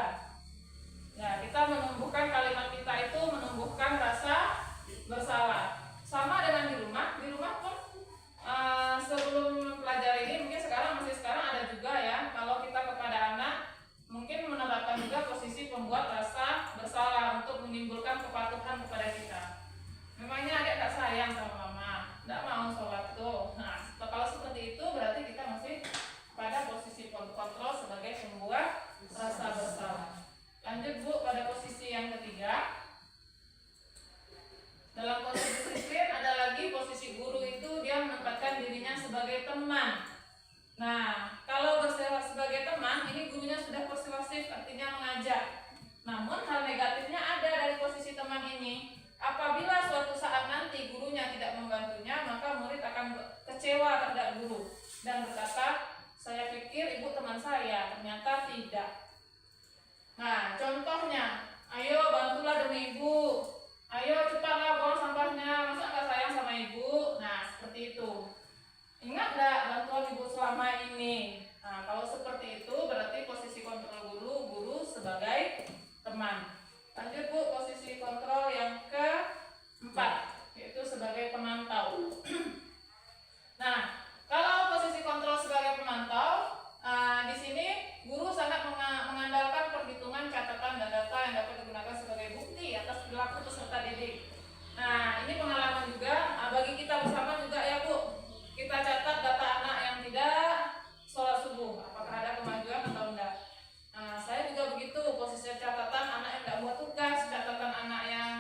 Nah, kita menumbuhkan kalimat kita itu menumbuhkan rasa bersalah. Sama dengan di rumah pun sebelum mempelajari ini, mungkin masih sekarang ada juga ya, kalau kita kepada anak mungkin menerapkan juga posisi pembuat rasa bersalah untuk menimbulkan kepatuhan kepada kita. Memangnya adik tak sayang sama mama, tidak mau sholat tuh. Nah, kalau seperti itu berarti kita masih pada posisi kontrol sebagai pembuat rasa bersalah. Lanjut Bu, pada posisi yang ketiga. Dalam posisi disiplin ada lagi posisi guru itu dia menempatkan dirinya sebagai teman. Nah, kalau sebagai teman, ini gurunya sudah persuasif, artinya mengajak. Namun hal negatifnya ada dari posisi teman ini. Apabila suatu saat nanti gurunya tidak membantunya, maka murid akan kecewa terhadap guru dan berkata, saya pikir ibu teman saya, ternyata tidak. Nah, contohnya, ayo bantulah demi ibu, ayo cepatlah buang sampahnya, masa nggak sayang sama ibu? Nah, seperti itu. Ingat nggak bantuan ibu selama ini? Nah, kalau seperti itu berarti posisi kontrol guru sebagai teman. Lanjut Bu, posisi kontrol yang keempat, yaitu sebagai pemantau. Nah, kalau posisi kontrol sebagai pemantau, di sini guru sangat mengandalkan perhitungan catatan dan data yang dapat digunakan sebagai bukti atas perilaku peserta didik. Nah, ini pengalaman juga bagi kita bersama juga ya Bu. Kita catat data anak yang tidak sholat subuh, apakah ada kemajuan atau enggak. Nah, saya juga begitu, posisi catatan anak yang tidak buat tugas, catatan anak yang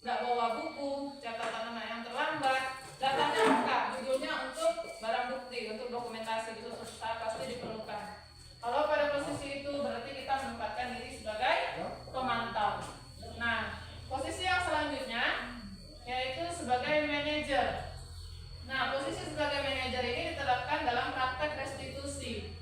nggak bawa buku, catatan anak yang terlambat. Datanya lengkap, judulnya untuk barang bukti, untuk dokumentasi itu pasti diperlukan. Kalau pada posisi itu berarti kita menempatkan diri sebagai pemantau. Nah, posisi yang selanjutnya yaitu sebagai manajer. Nah, posisi sebagai manajer ini diterapkan dalam praktek restitusi.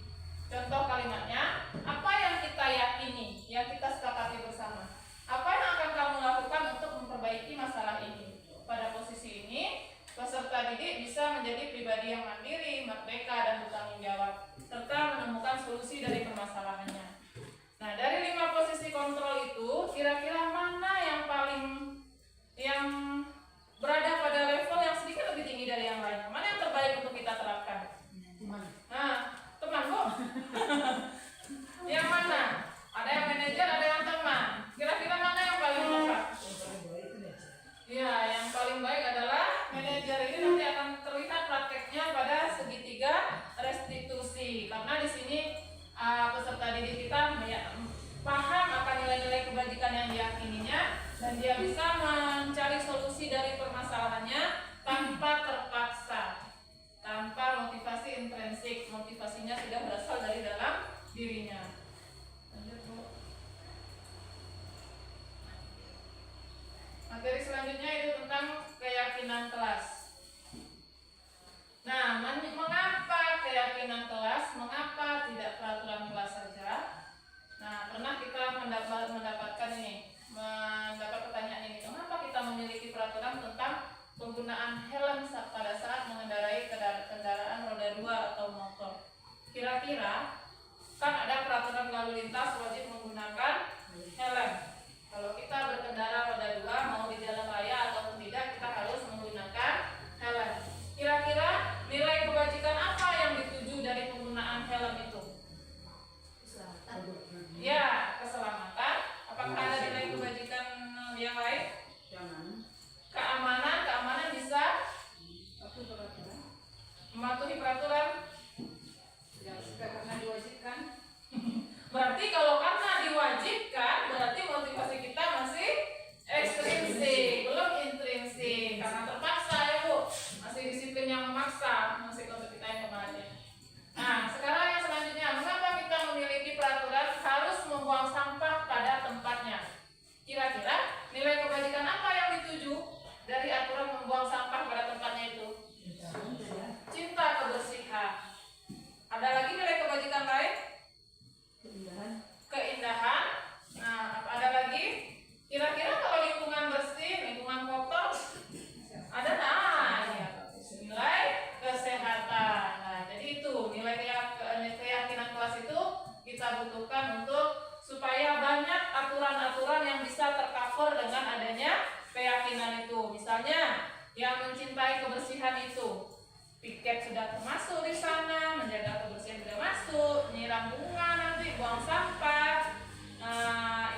Contoh kalimatnya, apa yang kita yakini, yang kita sepakati bersama? Apa yang akan kamu lakukan untuk memperbaiki masalah ini? Pada posisi ini, peserta didik bisa menjadi pribadi yang mandiri, merdeka, dan bertanggung jawab, serta menemukan solusi dari permasalahannya. Nah, dari 5 posisi kontrol itu, kira-kira mana yang berada pada level yang sedikit lebih tinggi dari yang lainnya? Mana yang terbaik untuk kita terapkan? Nah, teman Bu. Yang mana? Ada yang manajer, ada yang teman. Kira-kira mana yang paling tepat? Ya, yang paling baik adalah manajer. Ini nanti akan terlihat prakteknya pada segitiga restitusi. Karena di sini peserta didik kita paham akan nilai-nilai kebajikan yang diyakininya dan dia bisa mencari solusi dari permasalahannya tanpa terpaksa, tanpa motivasi intrinsik. Motivasinya sudah berasal dari dalam dirinya. Lanjut Bu. Materi selanjutnya itu tentang keyakinan kelas. Nah, mengapa keyakinan kelas? Mengapa tidak peraturan kelas saja? lalu lintas wajib menggunakan helm. Kalau kita berkendara roda 2 mau di jalan raya ataupun tidak, kita harus menggunakan helm. Kira-kira nilai kebajikan apa yang dituju dari penggunaan helm itu? Keselamatan. Ya, keselamatan. Apakah ada nilai kebajikan yang lain? Keamanan. Keamanan bisa mematuhi peraturan. Karena diwajibkan. Berarti kalau karena diwajibkan, berarti motivasi kita masih ekstrinsik, belum intrinsik. Karena terpaksa ya Bu, masih disiplin yang memaksa, masih konsep kita yang kemarin. Nah, sekarang yang selanjutnya, mengapa kita memiliki peraturan harus membuang sampah pada tempatnya? Kira-kira nilai kebajikan apa yang dituju dari aturan membuang sampah pada tempatnya itu? Cinta kebersihan. Ada lagi nilai kebajikan lain? Keindahan. Nah, ada lagi? Kira-kira kalau lingkungan bersih, lingkungan kotor, ada ya, nilai kesehatan. Nah, jadi itu nilai keyakinan kelas itu kita butuhkan untuk supaya banyak aturan-aturan yang bisa tercover dengan adanya keyakinan itu. Misalnya, yang mencintai kebersihan itu, piket sudah termasuk di sana, menjaga kebersihan sudah masuk, nyiram bunga nanti, buang sampah,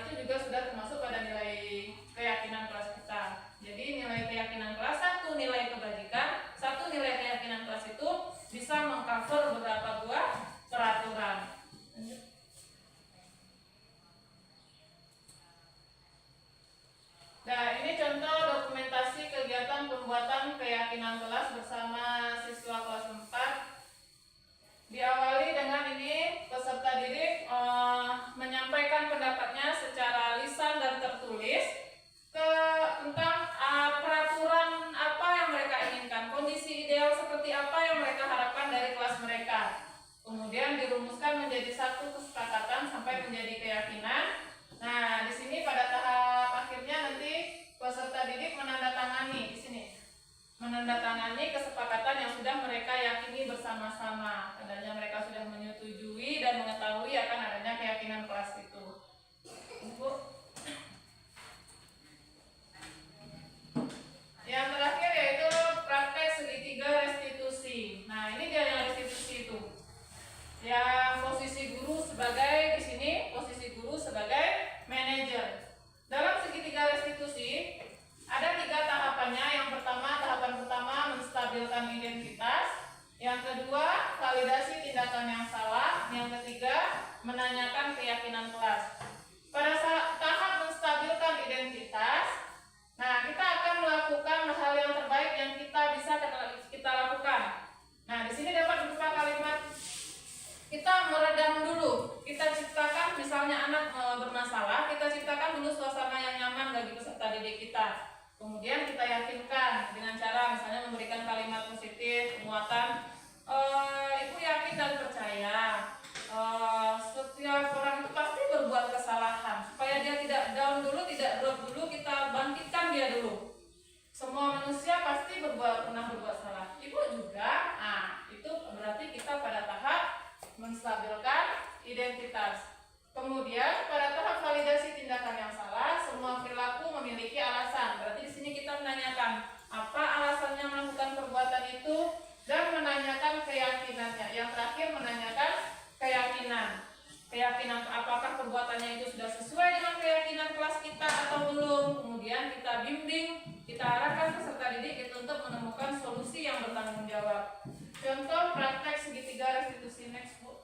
itu juga sudah termasuk pada nilai keyakinan kelas kita. Jadi nilai keyakinan kelas, satu nilai kebajikan, satu nilai keyakinan kelas itu bisa mengcover beberapa buah peraturan. Nah, ini contoh dokumentasi kegiatan pembuatan keyakinan kelas bersama siswa kelas 4. Diawali dengan ini, peserta didik menyampaikan pendapatnya secara lisan dan tertulis tentang peraturan apa yang mereka inginkan, kondisi ideal seperti apa yang mereka harapkan dari kelas mereka. Kemudian dirumuskan menjadi satu kesepakatan sampai menjadi keyakinan. Nah, di sini pada tahap akhirnya nanti peserta didik menandatangani di sini. Menandatangani kesepakatan yang sudah mereka yakini bersama-sama. Adanya mereka sudah menyetujui dan mengetahui akan adanya keyakinan kelas itu. Bu. Yang terakhir yaitu praktek segitiga restitusi. Nah, ini dia yang restitusi itu. Yang posisi guru sebagai di sini posisi guru sebagai manajer. Dalam segitiga restitusi ada 3 tahapannya. Yang pertama, tahapan pertama menstabilkan identitas. Yang kedua, validasi tindakan yang salah. Yang ketiga, menanyakan keyakinan kelas. Pada saat tahap menstabilkan identitas, nah kita akan melakukan hal yang terbaik yang kita bisa kita lakukan. Nah, di sini dapat berupa kalimat. Kita meredam dulu, kita ciptakan misalnya anak bermasalah, kita ciptakan dulu suasana yang nyaman bagi peserta didik kita. Kemudian kita yakinkan dengan cara misalnya memberikan kalimat positif, penguatan. Ibu yakin dan percaya setiap orang itu pasti berbuat kesalahan. Supaya dia tidak down dulu, tidak drop dulu, kita bangkitkan dia dulu. Semua manusia pasti pernah berbuat salah. Ibu juga, itu berarti kita pada tahap menstabilkan identitas. Kemudian pada tahap validasi tindakan yang salah, semua perilaku memiliki alasan. Berarti di sini kita menanyakan apa alasannya melakukan perbuatan itu dan menanyakan keyakinannya. Yang terakhir menanyakan keyakinan. Keyakinan apakah perbuatannya itu sudah sesuai dengan keyakinan kelas kita atau belum. Kemudian kita bimbing, kita arahkan peserta didik itu untuk menemukan solusi yang bertanggung jawab. Contoh praktek segitiga restitusi next, Bu.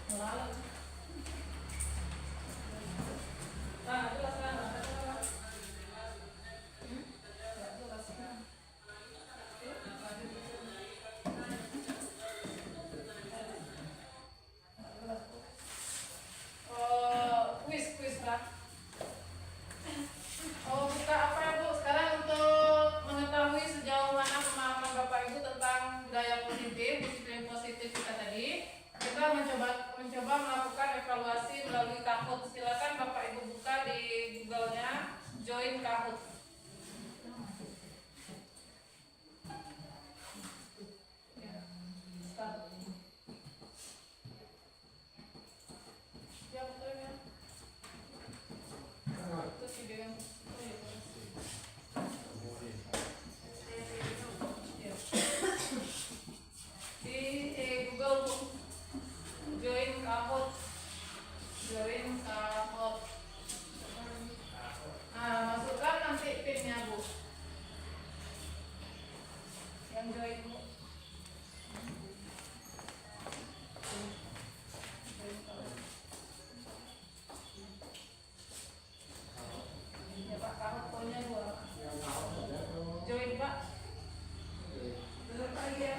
Malam. Nah, jelas kan? Oh, kuis Kak. Oh, buka apa ya Bu? Sekarang untuk mengetahui sejauh mana pemahaman Bapak Ibu tentang budaya positif, disiplin positif kita tadi, kita mencoba melakukan evaluasi melalui Kahoot. Silakan Bapak Ibu buka di Google-nya, join Kahoot. Ya, start. Ya, betul ya. Terus video yang oh, ya, terus. Ya. Di Google Bu, join Kahoot. Nah, masukkan nanti pinnya Bu. Yang join Bu. Ya Pak, Kahoot punya 2. Join Pak. Bener Pak ya.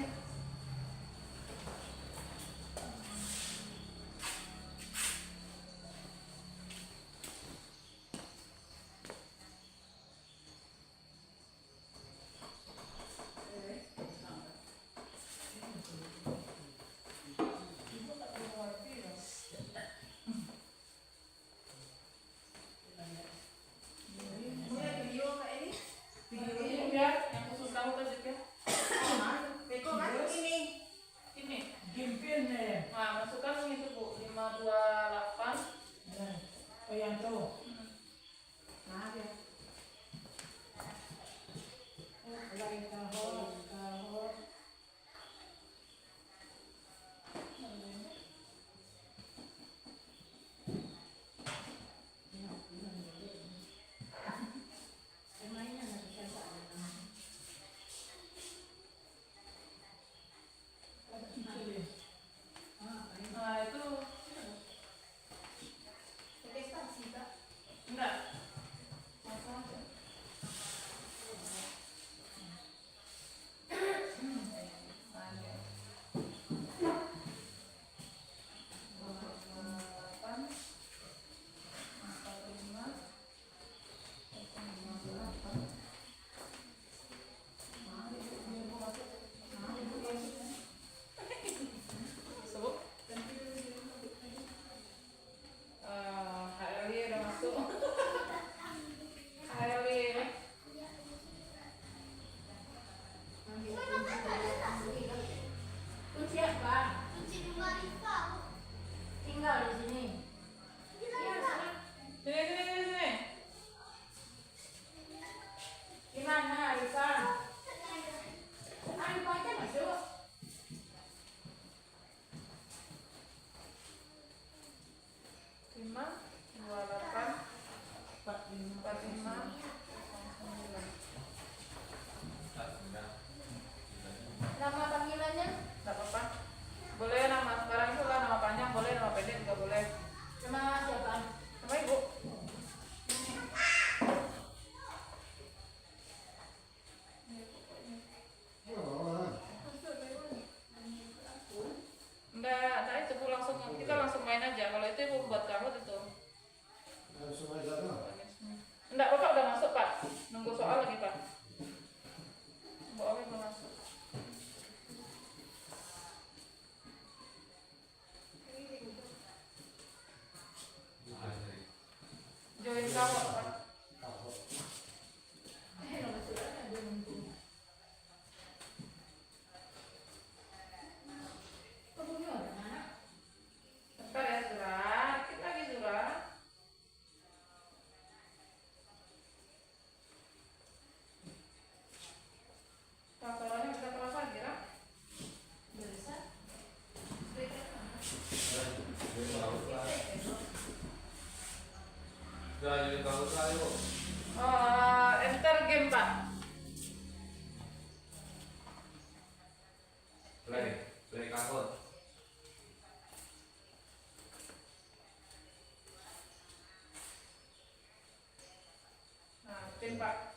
Video ya, yang khusus kamu tadi ya. Ini. Gimpin ya. Nah, masukkan itu Bu, 528. Oh yang tuh. Nah ya. Lagi Kahoot. Nah, itu enggak. Masuk aja. Sebut. HLY udah masuk. HLY. Kunci apa? Tinggal di sini. Iya, sana. Sini. Gimana, Arifah? Arifah aja masuk. Lima, 28, 45. Nama panggilannya? Enggak apa-apa. Boleh nama sekarang itu lah, nama panjang boleh, nama pendek juga boleh. Nama siapa? Sama Ibu. Enggak itu Bu, kita langsung main aja. Kalau itu Ibu buat kamu itu. Enggak, Bapak udah masuk Pak. Nunggu soal lagi Pak. Bu Awi mau masuk. Join kamu Pak. Nama suratnya ada nunggu. Kok punya orang mana? Bentar ya surat, dikit lagi surat. Pasarannya bisa terasa kira? Bisa. Jadi kalau saya Enter game Pak. play Kahoot. Pak.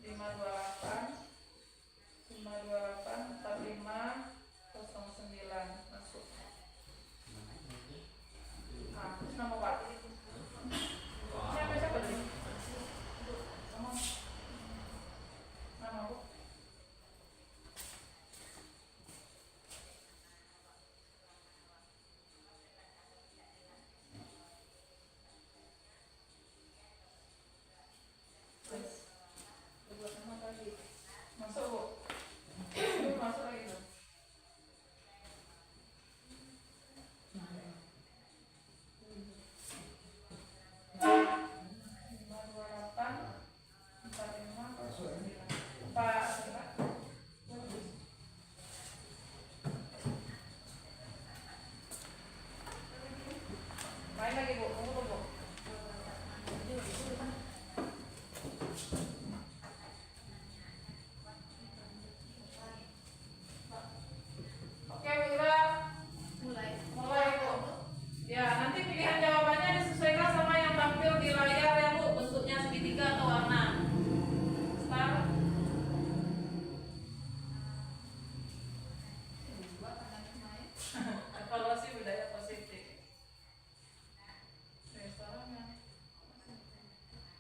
528 4509 masuk. Nah, terus nama Pak. Siapa tadi? Nama. Nama Bu. Masuk Bu. Masuk lagi Bu. Main lagi Bu, tunggu Bu. Oke Wira, Mulai. mulai Bu. Ya, nanti pilihan jawabannya disesuaikan sama yang tampil di layar ya Bu, bentuknya segitiga atau warna. Start. Dua pada main. Evaluasi budaya positif. Restorannya.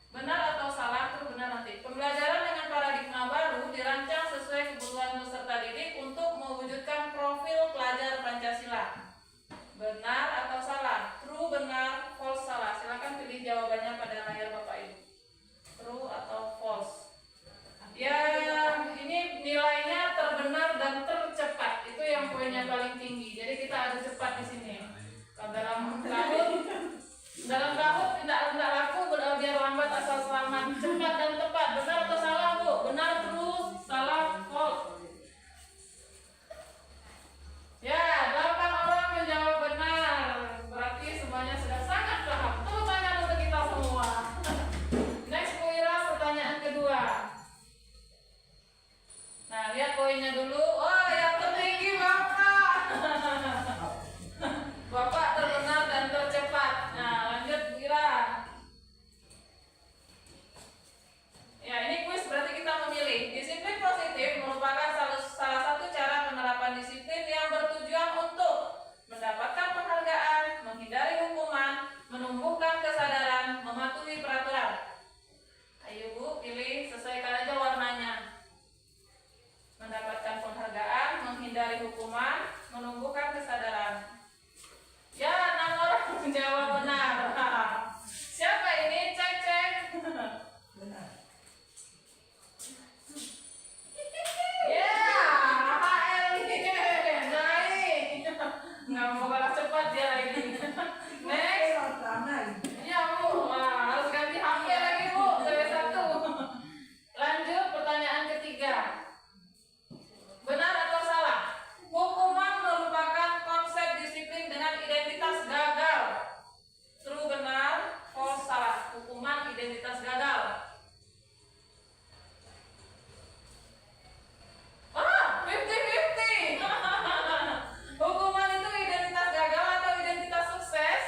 Benar atau salah? Itu benar nanti. Pembelajaran dengan paradigma baru dirancang sesuai kebutuhan peserta didik untuk mewujudkan profil pelajar Pancasila. Benar atau salah? True, benar, false, salah. Silakan pilih jawabannya pada layar Bapak Ibu. True atau false? Ya, ini nilainya terbenar dan tercepat. Itu yang poinnya paling tinggi. Jadi kita harus cepat di sini. Kalau dalam kahut tidak laku, biar lambat asal selamat. Cepat dan tepat. Benar atau salah Bu? Benar, true, salah, false. Ya, 8 orang menjawab benar. Berarti semuanya sudah sangat paham. Tepuk tangan untuk kita semua. Next Bu Ira, pertanyaan kedua. Nah, lihat poinnya dulu. Oh, yang tertinggi Bapak. Bapak terbenar dan tercepat. Nah, lanjut Bu Ira. Ya, ini kuis berarti kita memilih. Disiplin positif merupakan salah satu cara penerapan disiplin yang bertujuan untuk mendapatkan penghargaan, menghindari hukuman, menumbuhkan kesadaran, mematuhi peraturan. Ayo Bu, pilih, sesuaikan aja warnanya. Mendapatkan penghargaan, menghindari hukuman, menumbuhkan kesadaran. Ya, 6 orang menjawab benar. Siapa ini? Cek. Benar. Ya, HL naik. Nggak mau balas cepat dia lagi. Next. Ya Bu, wah, harus ganti HP lagi Bu, W1. Lanjut pertanyaan ketiga. Benar atau salah? Hukuman merupakan konsep disiplin dengan identitas gagal. True, benar, false, salah. Hukuman identitas gagal. Ah, 50-50. Hukuman itu identitas gagal atau identitas sukses?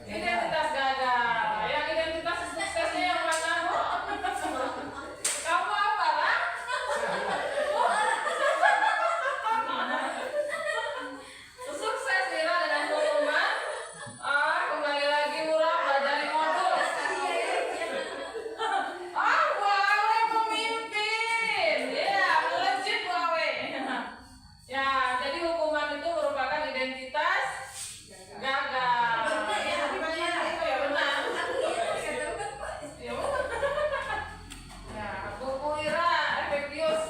Identitas gagal. Yang identitas suksesnya yang mana Bu? Kamu apa lah? Sukses Mira dengan hukuman. Kembali lagi murah pelajari modul. Bu Awe pemimpin. Ya, melejit Bu Awe. Ya, jadi hukuman itu merupakan identitas gagal. Ya, benar. Ya, Bu. Ya, Bu Ira, efektius.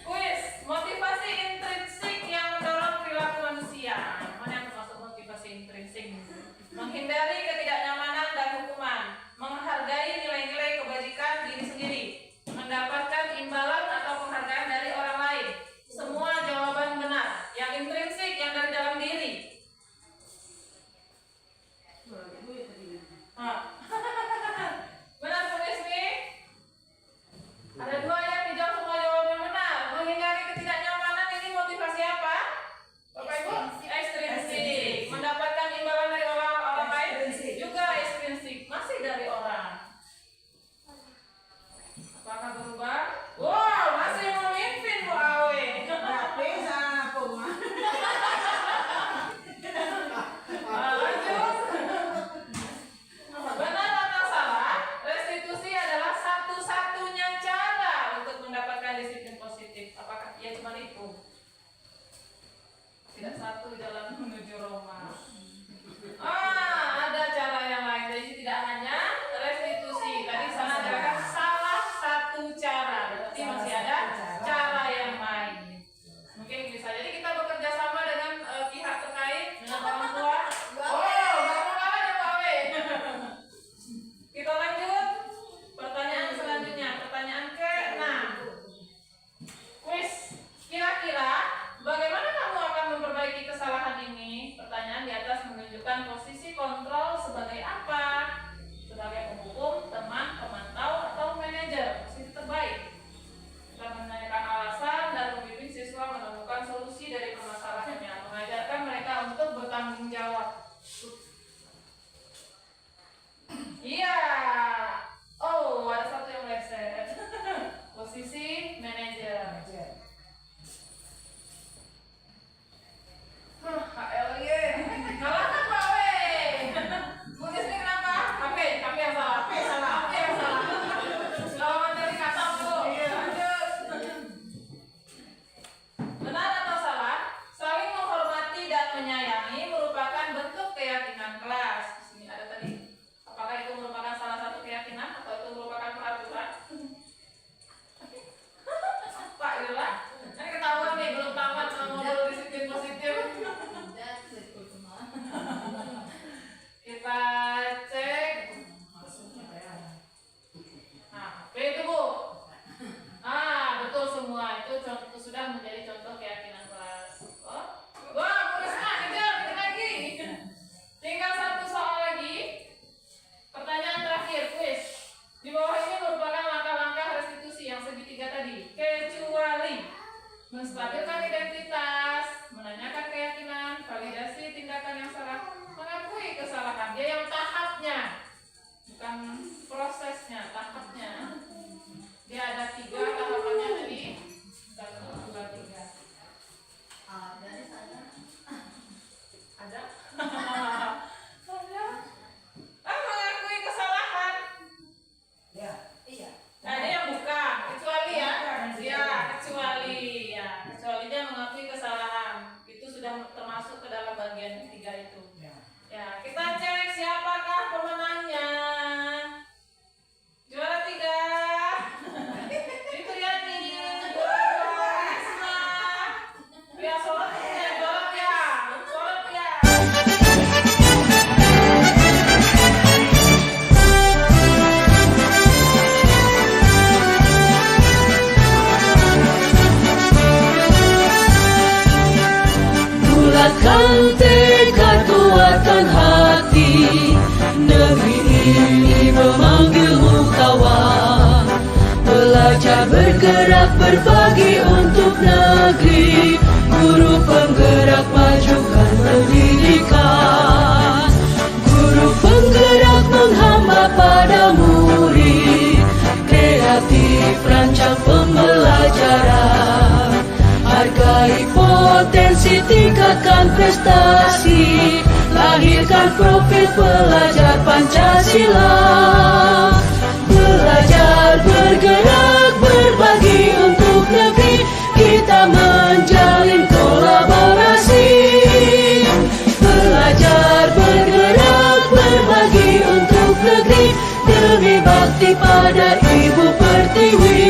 Kuis, motivasi intrinsik yang mendorong perilaku manusia. Mana yang termasuk motivasi intrinsik? Menghindari ketidaknyamanan dan hukuman, menghargai nilai-nilai kebajikan diri sendiri, mendapatkan imbalan atau penghargaan dari orang lain. Semua jawaban benar. Yang intrinsik yang dari dalam diri. Benar Bu Ismi? Ada 2 yang dijawab semua jawaban benar. Menghindari ketidaknyamanan ini motivasi apa? Bapak Ibu? Ekstrinsik. Mendapatkan imbalan dari orang lain? itu. Ya. Ya, kita cek siapakah pemenangnya. Juara 3 Fitriani, juara 2 Risma. Pia Sorot ya, juara Pia. Sorot Pia. Bulatkan tekad, kuatkan hati. Negeri ini memanggilmu kawan. Belajar bergerak berbagi untuk negeri. Guru penggerak majukan pendidikan. Guru penggerak menghamba pada murid. Kreatif rancang pembelajaran. Hargai potensi, tingkatkan prestasi. Lahirkan profil pelajar Pancasila. Belajar, bergerak, berbagi untuk negeri. Kita menjalin kolaborasi. Belajar, bergerak, berbagi untuk negeri. Demi bakti pada Ibu Pertiwi.